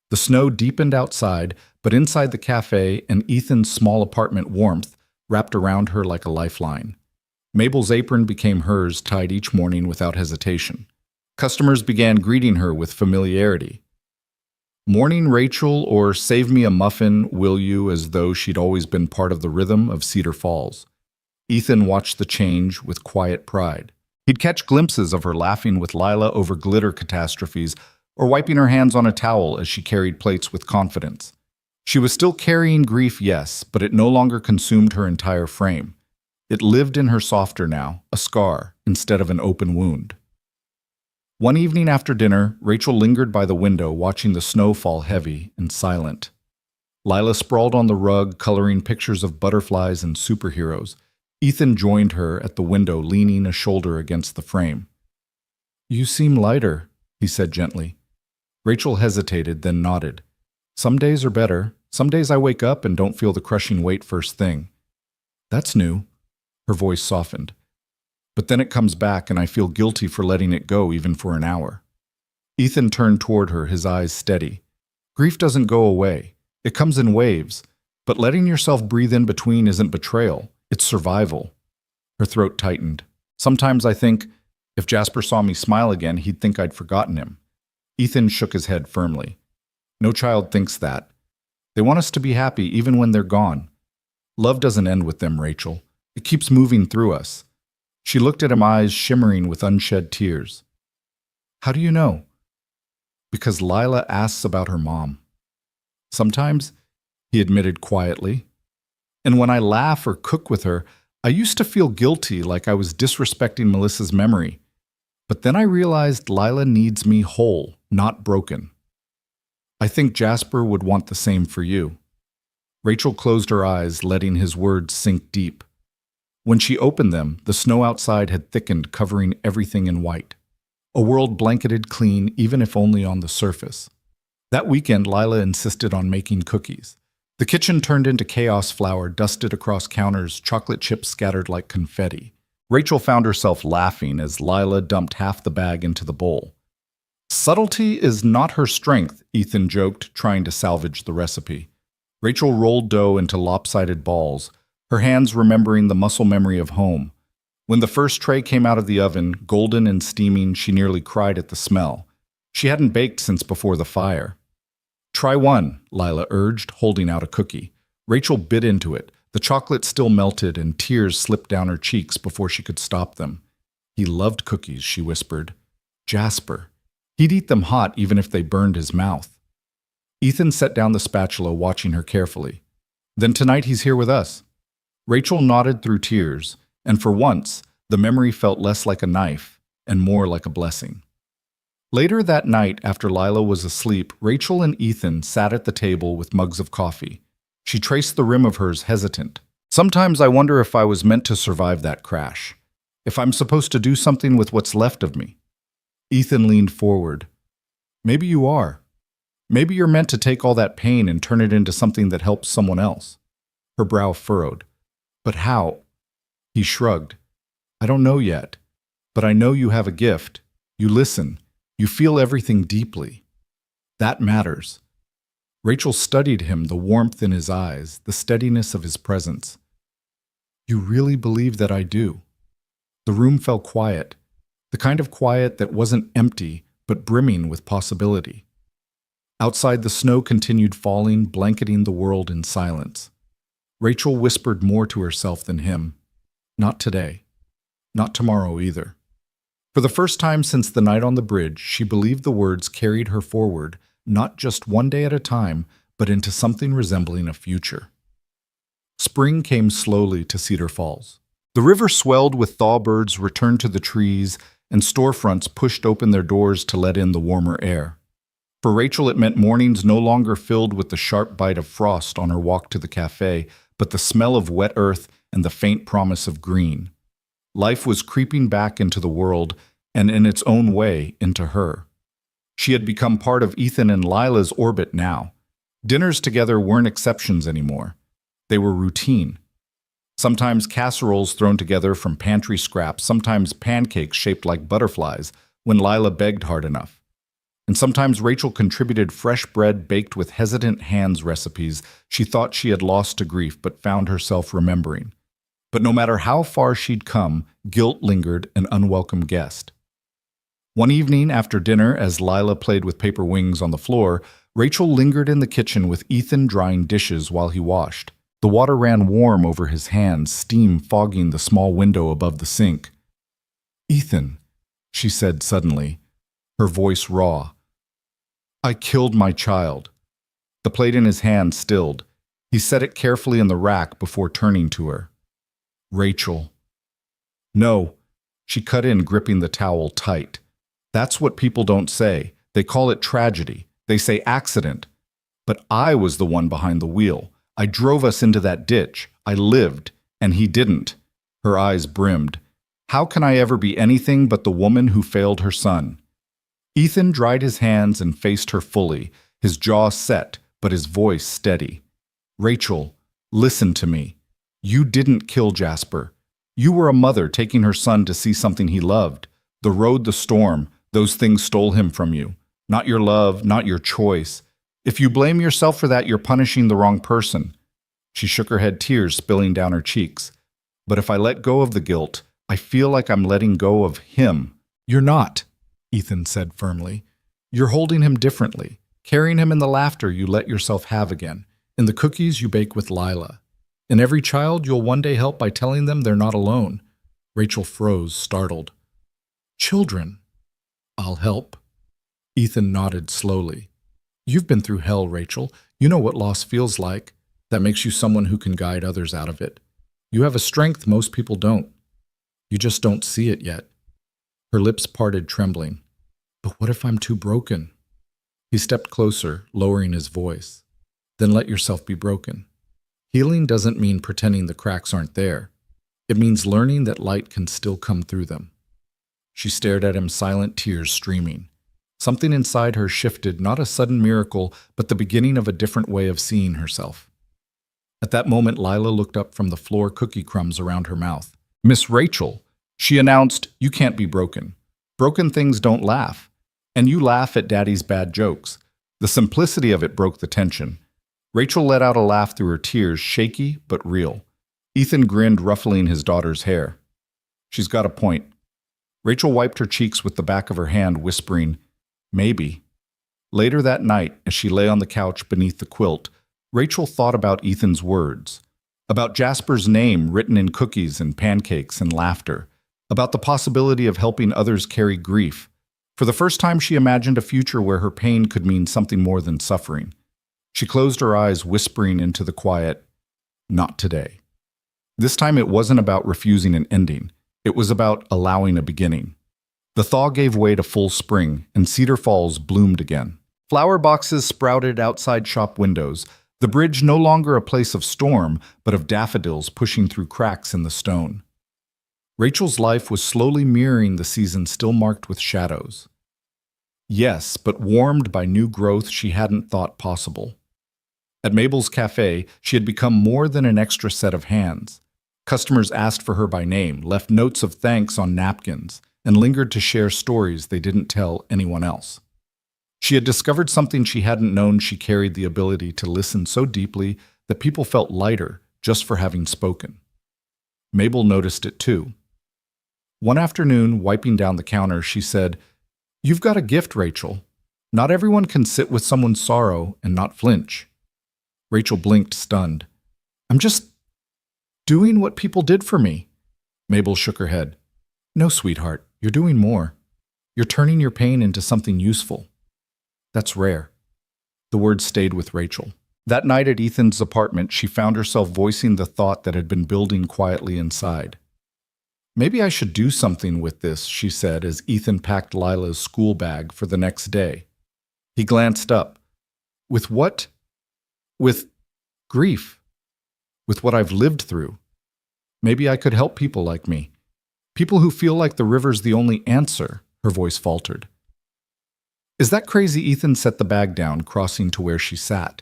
Speaker 1: The snow deepened outside, but inside the cafe and Ethan's small apartment warmth wrapped around her like a lifeline. Mabel's apron became hers, tied each morning without hesitation. Customers began greeting her with familiarity. Morning Rachel, or save me a muffin, will you, as though she'd always been part of the rhythm of Cedar Falls. Ethan watched the change with quiet pride. He'd catch glimpses of her laughing with Lila over glitter catastrophes, or wiping her hands on a towel as she carried plates with confidence. She was still carrying grief, yes, but it no longer consumed her entire frame. It lived in her softer now, a scar, instead of an open wound. One evening after dinner, Rachel lingered by the window, watching the snow fall heavy and silent. Lila sprawled on the rug, coloring pictures of butterflies and superheroes. Ethan joined her at the window, leaning a shoulder against the frame. You seem lighter, he said gently. Rachel hesitated, then nodded. Some days are better. Some days I wake up and don't feel the crushing weight first thing. That's new. Her voice softened. But then it comes back and I feel guilty for letting it go even for an hour. Ethan turned toward her, his eyes steady. Grief doesn't go away. It comes in waves. But letting yourself breathe in between isn't betrayal. It's survival. Her throat tightened. Sometimes I think, if Jasper saw me smile again, he'd think I'd forgotten him. Ethan shook his head firmly. No child thinks that. They want us to be happy even when they're gone. Love doesn't end with them, Rachel. It keeps moving through us. She looked at him, eyes shimmering with unshed tears. How do you know? Because Lila asks about her mom. Sometimes, he admitted quietly. And when I laugh or cook with her, I used to feel guilty, like I was disrespecting Melissa's memory. But then I realized Lila needs me whole, not broken. I think Jasper would want the same for you. Rachel closed her eyes, letting his words sink deep. When she opened them, the snow outside had thickened, covering everything in white. A world blanketed clean, even if only on the surface. That weekend, Lila insisted on making cookies. The kitchen turned into chaos, flour dusted across counters, chocolate chips scattered like confetti. Rachel found herself laughing as Lila dumped half the bag into the bowl. Subtlety is not her strength, Ethan joked, trying to salvage the recipe. Rachel rolled dough into lopsided balls, her hands remembering the muscle memory of home. When the first tray came out of the oven, golden and steaming, she nearly cried at the smell. She hadn't baked since before the fire. Try one, Lila urged, holding out a cookie. Rachel bit into it. The chocolate still melted and tears slipped down her cheeks before she could stop them. He loved cookies, she whispered. Jasper. He'd eat them hot even if they burned his mouth. Ethan set down the spatula, watching her carefully. Then tonight he's here with us. Rachel nodded through tears, and for once, the memory felt less like a knife and more like a blessing. Later that night, after Lila was asleep, Rachel and Ethan sat at the table with mugs of coffee. She traced the rim of hers, hesitant. Sometimes I wonder if I was meant to survive that crash. If I'm supposed to do something with what's left of me. Ethan leaned forward. Maybe you are. Maybe you're meant to take all that pain and turn it into something that helps someone else. Her brow furrowed. But how? He shrugged. I don't know yet. But I know you have a gift. You listen. You feel everything deeply. That matters. Rachel studied him, the warmth in his eyes, the steadiness of his presence. You really believe that I do? The room fell quiet, the kind of quiet that wasn't empty, but brimming with possibility. Outside, the snow continued falling, blanketing the world in silence. Rachel whispered more to herself than him. Not today. Not tomorrow either. For the first time since the night on the bridge, she believed the words carried her forward, not just one day at a time, but into something resembling a future. Spring came slowly to Cedar Falls. The river swelled with thaw birds returned to the trees, and storefronts pushed open their doors to let in the warmer air. For Rachel, it meant mornings no longer filled with the sharp bite of frost on her walk to the cafe, but the smell of wet earth and the faint promise of green. Life was creeping back into the world, and in its own way, into her. She had become part of Ethan and Lila's orbit now. Dinners together weren't exceptions anymore. They were routine. Sometimes casseroles thrown together from pantry scraps, sometimes pancakes shaped like butterflies when Lila begged hard enough. And sometimes Rachel contributed fresh bread baked with hesitant hands recipes she thought she had lost to grief but found herself remembering. But no matter how far she'd come, guilt lingered, an unwelcome guest. One evening after dinner, as Lila played with paper wings on the floor, Rachel lingered in the kitchen with Ethan drying dishes while he washed. The water ran warm over his hands, steam fogging the small window above the sink. "Ethan," she said suddenly, her voice raw. "I killed my child." The plate in his hand stilled. He set it carefully in the rack before turning to her. "Rachel." "No," she cut in, gripping the towel tight. "That's what people don't say. They call it tragedy. They say accident. But I was the one behind the wheel. I drove us into that ditch. I lived, and he didn't." Her eyes brimmed. "How can I ever be anything but the woman who failed her son?" Ethan dried his hands and faced her fully, his jaw set, but his voice steady. "Rachel, listen to me. You didn't kill Jasper. You were a mother taking her son to see something he loved. The road, the storm, those things stole him from you. Not your love, not your choice. If you blame yourself for that, you're punishing the wrong person." She shook her head, tears spilling down her cheeks. "But if I let go of the guilt, I feel like I'm letting go of him." "You're not," Ethan said firmly. "You're holding him differently, carrying him in the laughter you let yourself have again, in the cookies you bake with Lila. In every child you'll one day help by telling them they're not alone." Rachel froze, startled. "Children." "I'll help." Ethan nodded slowly. "You've been through hell, Rachel. You know what loss feels like. That makes you someone who can guide others out of it. You have a strength most people don't. You just don't see it yet. Her lips parted, trembling. But what if I'm too broken? He stepped closer, lowering his voice. Then let yourself be broken. Healing doesn't mean pretending the cracks aren't there. It means learning that light can still come through them. She stared at him, silent, tears streaming. Something inside her shifted, not a sudden miracle, but the beginning of a different way of seeing herself. At that moment, Lila looked up from the floor, cookie crumbs around her mouth. Miss Rachel, she announced, you can't be broken. Broken things don't laugh. And you laugh at Daddy's bad jokes. The simplicity of it broke the tension. Rachel let out a laugh through her tears, shaky but real. Ethan grinned, ruffling his daughter's hair. She's got a point. Rachel wiped her cheeks with the back of her hand, whispering, maybe. Later that night, as she lay on the couch beneath the quilt, Rachel thought about Ethan's words, about Jasper's name written in cookies and pancakes and laughter, about the possibility of helping others carry grief. For the first time, she imagined a future where her pain could mean something more than suffering. She closed her eyes, whispering into the quiet, not today. This time it wasn't about refusing an ending. It was about allowing a beginning. The thaw gave way to full spring, and Cedar Falls bloomed again. Flower boxes sprouted outside shop windows, the bridge no longer a place of storm, but of daffodils pushing through cracks in the stone. Rachel's life was slowly mirroring the season still marked with shadows. Yes, but warmed by new growth she hadn't thought possible. At Mabel's Cafe, she had become more than an extra set of hands. Customers asked for her by name, left notes of thanks on napkins, and lingered to share stories they didn't tell anyone else. She had discovered something she hadn't known. She carried the ability to listen so deeply that people felt lighter just for having spoken. Mabel noticed it too. One afternoon, wiping down the counter, she said, "You've got a gift, Rachel. Not everyone can sit with someone's sorrow and not flinch." Rachel blinked, stunned. "I'm just doing what people did for me." Mabel shook her head. "No, sweetheart, you're doing more. You're turning your pain into something useful. That's rare." The words stayed with Rachel. That night at Ethan's apartment, she found herself voicing the thought that had been building quietly inside. "Maybe I should do something with this," she said as Ethan packed Lila's school bag for the next day. He glanced up. "With what?" "With grief. With what I've lived through. Maybe I could help people like me. People who feel like the river's the only answer," her voice faltered. "Is that crazy?" Ethan set the bag down, crossing to where she sat.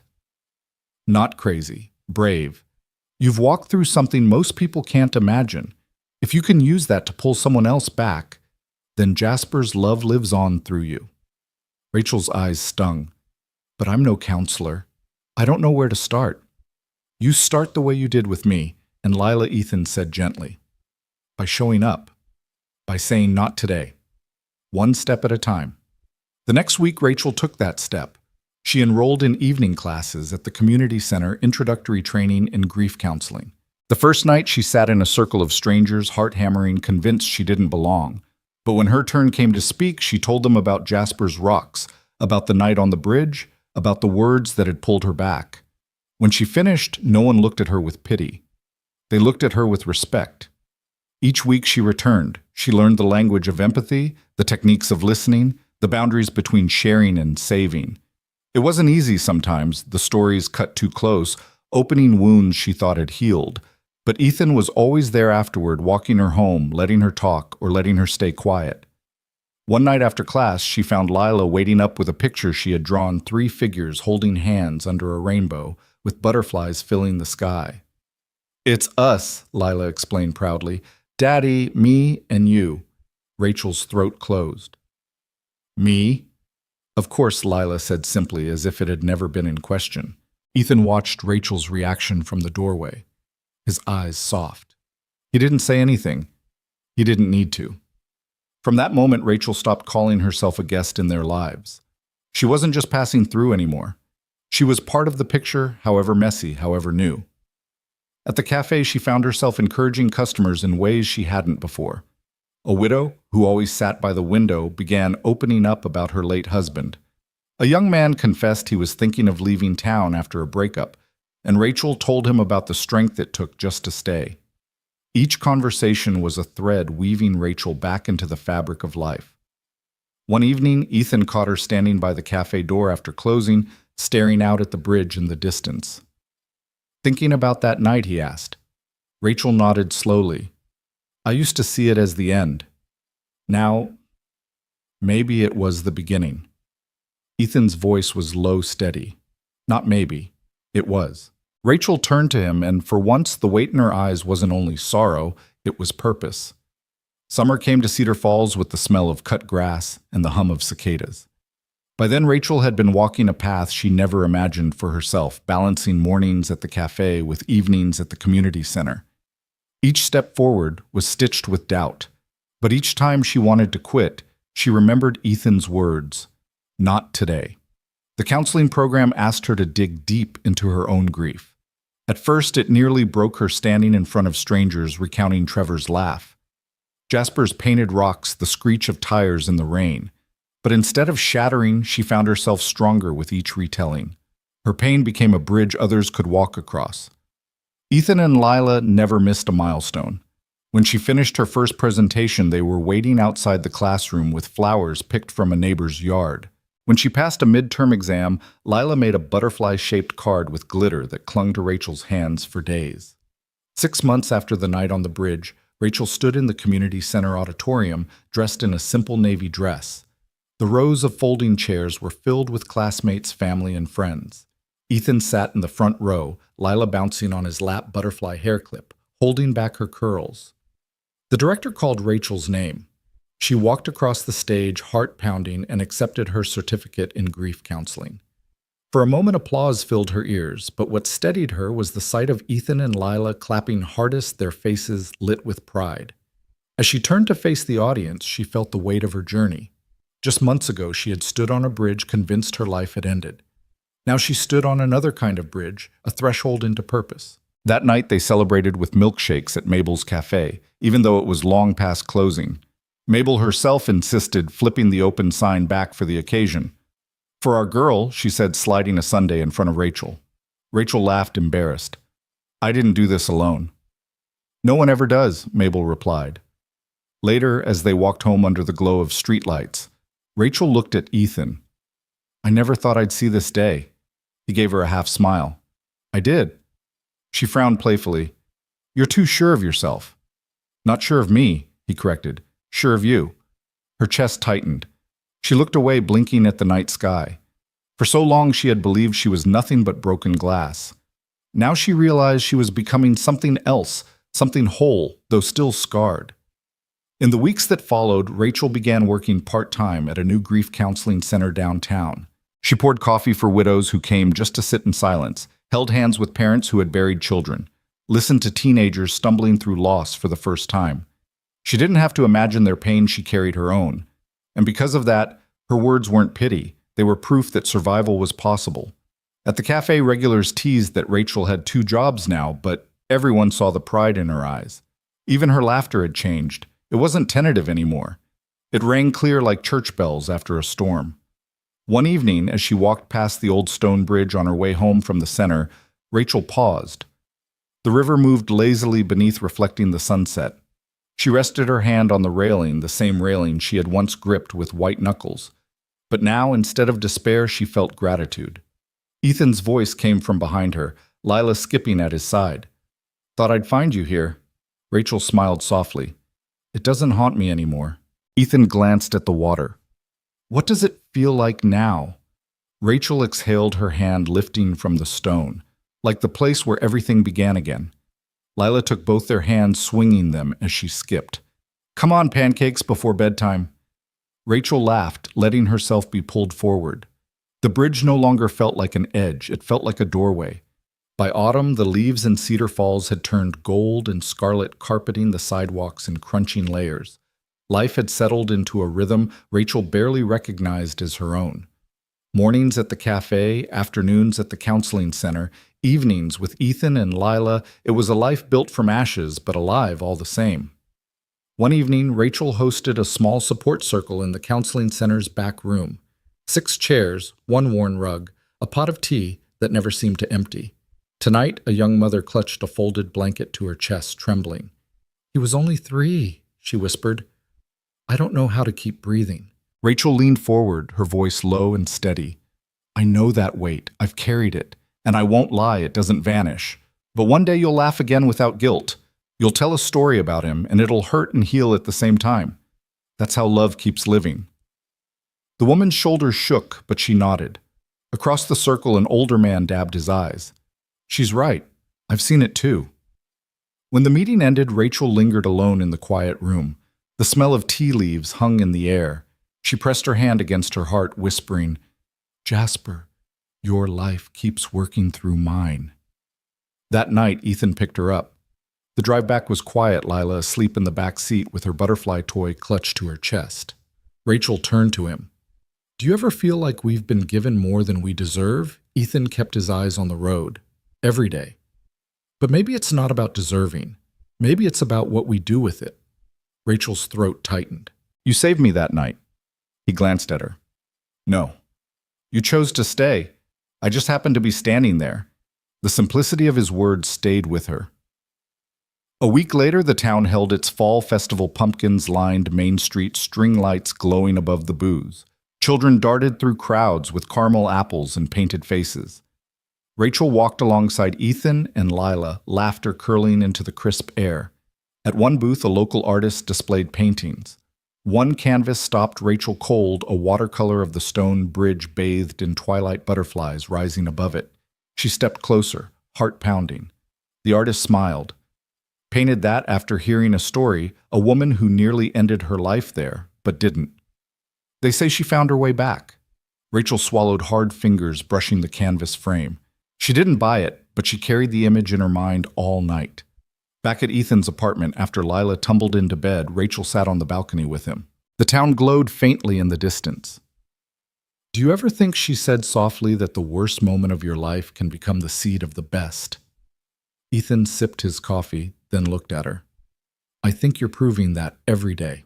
Speaker 1: "Not crazy. Brave. You've walked through something most people can't imagine. If you can use that to pull someone else back, then Jasper's love lives on through you." Rachel's eyes stung. "But I'm no counselor. I don't know where to start." "You start the way you did with me," and Lila, Ethan said gently. "By showing up. By saying not today. One step at a time." The next week, Rachel took that step. She enrolled in evening classes at the community center, introductory training in grief counseling. The first night, she sat in a circle of strangers, heart-hammering, convinced she didn't belong. But when her turn came to speak, she told them about Jasper's rocks, about the night on the bridge, about the words that had pulled her back. When she finished, no one looked at her with pity. They looked at her with respect. Each week she returned. She learned the language of empathy, the techniques of listening, the boundaries between sharing and saving. It wasn't easy sometimes, the stories cut too close, opening wounds she thought had healed. But Ethan was always there afterward, walking her home, letting her talk, or letting her stay quiet. One night after class, she found Lila waiting up with a picture she had drawn, 3 figures holding hands under a rainbow, with butterflies filling the sky. "It's us," Lila explained proudly. "Daddy, me, and you." Rachel's throat closed. "Me?" "Of course," Lila said simply, as if it had never been in question. Ethan watched Rachel's reaction from the doorway, his eyes soft. He didn't say anything. He didn't need to. From that moment, Rachel stopped calling herself a guest in their lives. She wasn't just passing through anymore. She was part of the picture, however messy, however new. At the cafe, she found herself encouraging customers in ways she hadn't before. A widow, who always sat by the window, began opening up about her late husband. A young man confessed he was thinking of leaving town after a breakup, and Rachel told him about the strength it took just to stay. Each conversation was a thread weaving Rachel back into the fabric of life. One evening, Ethan caught her standing by the cafe door after closing, staring out at the bridge in the distance. "Thinking about that night?" he asked. Rachel nodded slowly. "I used to see it as the end. Now, maybe it was the beginning." Ethan's voice was low, steady. Not maybe. It was. Rachel turned to him, and for once the weight in her eyes wasn't only sorrow, it was purpose. Summer came to Cedar Falls with the smell of cut grass and the hum of cicadas. By then, Rachel had been walking a path she never imagined for herself, balancing mornings at the cafe with evenings at the community center. Each step forward was stitched with doubt, but each time she wanted to quit, she remembered Ethan's words, "Not today." The counseling program asked her to dig deep into her own grief. At first, it nearly broke her standing in front of strangers recounting Trevor's laugh, Jasper's painted rocks, the screech of tires in the rain. But instead of shattering, she found herself stronger with each retelling. Her pain became a bridge others could walk across. Ethan and Lila never missed a milestone. When she finished her first presentation, they were waiting outside the classroom with flowers picked from a neighbor's yard. When she passed a midterm exam, Lila made a butterfly-shaped card with glitter that clung to Rachel's hands for days. 6 months after the night on the bridge, Rachel stood in the community center auditorium dressed in a simple navy dress. The rows of folding chairs were filled with classmates, family, and friends. Ethan sat in the front row, Lila bouncing on his lap butterfly hair clip, holding back her curls. The director called Rachel's name. She walked across the stage, heart pounding, and accepted her certificate in grief counseling. For a moment, applause filled her ears, but what steadied her was the sight of Ethan and Lila clapping hardest, their faces lit with pride. As she turned to face the audience, she felt the weight of her journey. Just months ago, she had stood on a bridge convinced her life had ended. Now she stood on another kind of bridge, a threshold into purpose. That night, they celebrated with milkshakes at Mabel's Cafe, even though it was long past closing. Mabel herself insisted, flipping the open sign back for the occasion. "For our girl," she said, sliding a sundae in front of Rachel. Rachel laughed, embarrassed. "I didn't do this alone." "No one ever does," Mabel replied. Later, as they walked home under the glow of streetlights, Rachel looked at Ethan. "I never thought I'd see this day." He gave her a half smile. "I did." She frowned playfully. "You're too sure of yourself." "Not sure of me," he corrected. "Sure of you." Her chest tightened. She looked away, blinking at the night sky. For so long she had believed she was nothing but broken glass. Now she realized she was becoming something else, something whole, though still scarred. In the weeks that followed, Rachel began working part-time at a new grief counseling center downtown. She poured coffee for widows who came just to sit in silence, held hands with parents who had buried children, listened to teenagers stumbling through loss for the first time. She didn't have to imagine their pain, she carried her own. And because of that, her words weren't pity. They were proof that survival was possible. At the cafe, regulars teased that Rachel had 2 jobs now, but everyone saw the pride in her eyes. Even her laughter had changed. It wasn't tentative anymore. It rang clear like church bells after a storm. One evening, as she walked past the old stone bridge on her way home from the center, Rachel paused. The river moved lazily beneath, reflecting the sunset. She rested her hand on the railing, the same railing she had once gripped with white knuckles. But now, instead of despair, she felt gratitude. Ethan's voice came from behind her, Lila skipping at his side. "Thought I'd find you here." Rachel smiled softly. "It doesn't haunt me anymore." Ethan glanced at the water. "What does it feel like now?" Rachel exhaled, her hand lifting from the stone, like the place where everything began again. Lila took both their hands, swinging them as she skipped. "Come on, pancakes, before bedtime." Rachel laughed, letting herself be pulled forward. The bridge no longer felt like an edge, it felt like a doorway. By autumn, the leaves in Cedar Falls had turned gold and scarlet, carpeting the sidewalks in crunching layers. Life had settled into a rhythm Rachel barely recognized as her own. Mornings at the cafe, afternoons at the counseling center, evenings with Ethan and Lila, it was a life built from ashes, but alive all the same. One evening, Rachel hosted a small support circle in the counseling center's back room. 6 chairs, 1 worn rug, a pot of tea that never seemed to empty. Tonight, a young mother clutched a folded blanket to her chest, trembling. He was only 3, she whispered. I don't know how to keep breathing. Rachel leaned forward, her voice low and steady. I know that weight. I've carried it. And I won't lie, it doesn't vanish. But one day you'll laugh again without guilt. You'll tell a story about him, and it'll hurt and heal at the same time. That's how love keeps living. The woman's shoulders shook, but she nodded. Across the circle, an older man dabbed his eyes. She's right. I've seen it too. When the meeting ended, Rachel lingered alone in the quiet room. The smell of tea leaves hung in the air. She pressed her hand against her heart, whispering, Jasper, your life keeps working through mine. That night, Ethan picked her up. The drive back was quiet, Lila asleep in the back seat with her butterfly toy clutched to her chest. Rachel turned to him. Do you ever feel like we've been given more than we deserve? Ethan kept his eyes on the road. Every day. But maybe it's not about deserving. Maybe it's about what we do with it. Rachel's throat tightened. You saved me that night. He glanced at her. No. You chose to stay. I just happened to be standing there. The simplicity of his words stayed with her. A week later, the town held its fall festival. Pumpkins lined Main Street, string lights glowing above the booths. Children darted through crowds with caramel apples and painted faces. Rachel walked alongside Ethan and Lila, laughter curling into the crisp air. At one booth, a local artist displayed paintings. One canvas stopped Rachel cold, a watercolor of the stone bridge bathed in twilight butterflies rising above it. She stepped closer, heart pounding. The artist smiled. Painted that after hearing a story, a woman who nearly ended her life there, but didn't. They say she found her way back. Rachel swallowed hard fingers, brushing the canvas frame. She didn't buy it, but she carried the image in her mind all night. Back at Ethan's apartment, after Lila tumbled into bed, Rachel sat on the balcony with him. The town glowed faintly in the distance. Do you ever think, she said softly, that the worst moment of your life can become the seed of the best? Ethan sipped his coffee, then looked at her. I think you're proving that every day.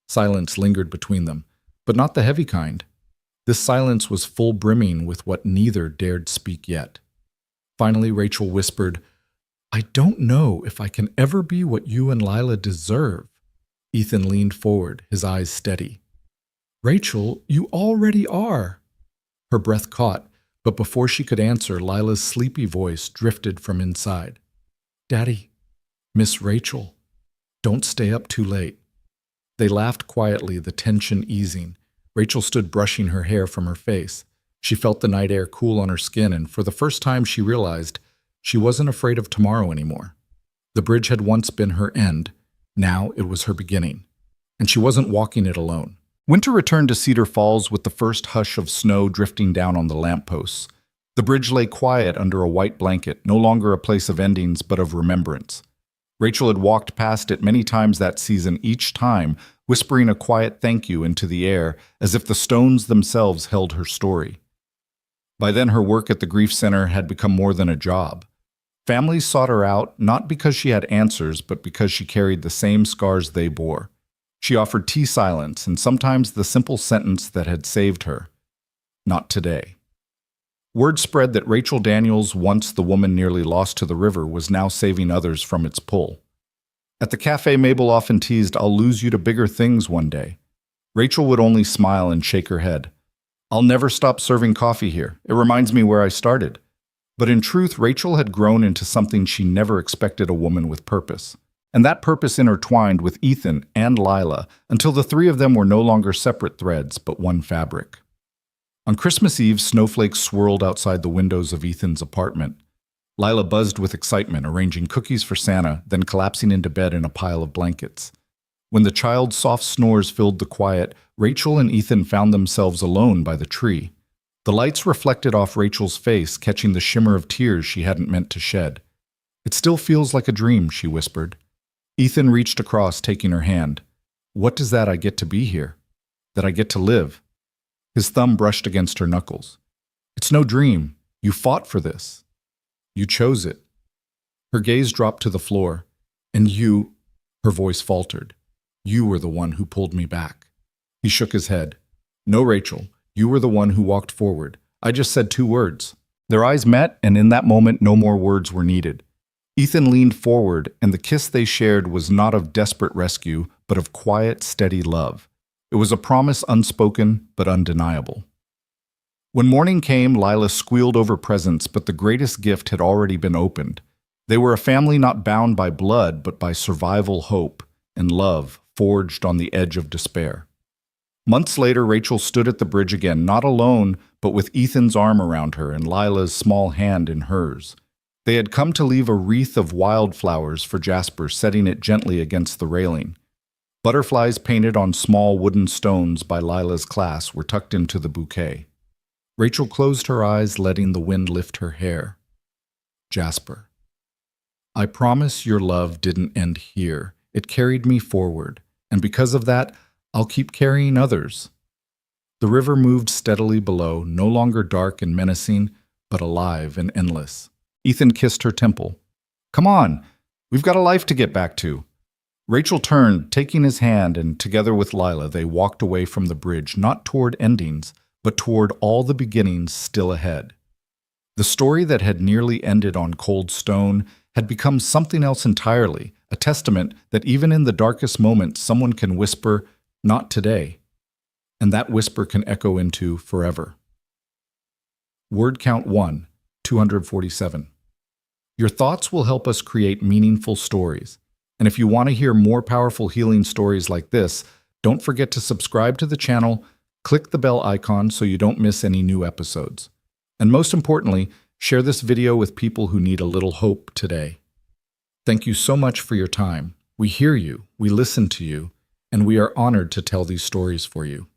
Speaker 1: Silence lingered between them, but not the heavy kind. This silence was full brimming with what neither dared speak yet. Finally, Rachel whispered, I don't know if I can ever be what you and Lila deserve. Ethan leaned forward, his eyes steady. Rachel, you already are. Her breath caught, but before she could answer, Lila's sleepy voice drifted from inside. Daddy, Miss Rachel, don't stay up too late. They laughed quietly, the tension easing. Rachel stood brushing her hair from her face. She felt the night air cool on her skin, and for the first time she realized she wasn't afraid of tomorrow anymore. The bridge had once been her end. Now it was her beginning. And she wasn't walking it alone. Winter returned to Cedar Falls with the first hush of snow drifting down on the lampposts. The bridge lay quiet under a white blanket, no longer a place of endings but of remembrance. Rachel had walked past it many times that season, each time whispering a quiet thank you into the air, as if the stones themselves held her story. By then, her work at the Grief Center had become more than a job. Families sought her out not because she had answers, but because she carried the same scars they bore. She offered tea silence and sometimes the simple sentence that had saved her. Not today. Word spread that Rachel Daniels, once the woman nearly lost to the river, was now saving others from its pull. At the cafe, Mabel often teased, I'll lose you to bigger things one day. Rachel would only smile and shake her head. I'll never stop serving coffee here. It reminds me where I started. But in truth, Rachel had grown into something she never expected, a woman with purpose. And that purpose intertwined with Ethan and Lila until the three of them were no longer separate threads, but one fabric. On Christmas Eve, snowflakes swirled outside the windows of Ethan's apartment. Lila buzzed with excitement, arranging cookies for Santa, then collapsing into bed in a pile of blankets. When the child's soft snores filled the quiet, Rachel and Ethan found themselves alone by the tree. The lights reflected off Rachel's face, catching the shimmer of tears she hadn't meant to shed. It still feels like a dream, she whispered. Ethan reached across, taking her hand. What does that I get to be here? That I get to live? His thumb brushed against her knuckles. It's no dream. You fought for this. You chose it. Her gaze dropped to the floor. And you, her voice faltered. You were the one who pulled me back. He shook his head. No, Rachel, you were the one who walked forward. I just said 2 words. Their eyes met, and in that moment no more words were needed. Ethan leaned forward, and the kiss they shared was not of desperate rescue, but of quiet, steady love. It was a promise unspoken, but undeniable. When morning came, Lila squealed over presents, but the greatest gift had already been opened. They were a family not bound by blood, but by survival hope and love forged on the edge of despair. Months later, Rachel stood at the bridge again, not alone, but with Ethan's arm around her and Lila's small hand in hers. They had come to leave a wreath of wildflowers for Jasper, setting it gently against the railing. Butterflies painted on small wooden stones by Lila's class were tucked into the bouquet. Rachel closed her eyes, letting the wind lift her hair. Jasper. I promise your love didn't end here. It carried me forward, and because of that, I'll keep carrying others. The river moved steadily below, no longer dark and menacing, but alive and endless. Ethan kissed her temple. Come on, we've got a life to get back to. Rachel turned, taking his hand, and together with Lila, they walked away from the bridge, not toward endings, but toward all the beginnings still ahead. The story that had nearly ended on cold stone had become something else entirely, a testament that even in the darkest moments, someone can whisper, "Not today," and that whisper can echo into forever. Word count 1, 247. Your thoughts will help us create meaningful stories. And if you want to hear more powerful healing stories like this, don't forget to subscribe to the channel, click the bell icon so you don't miss any new episodes. And most importantly, share this video with people who need a little hope today. Thank you so much for your time. We hear you, we listen to you, and we are honored to tell these stories for you.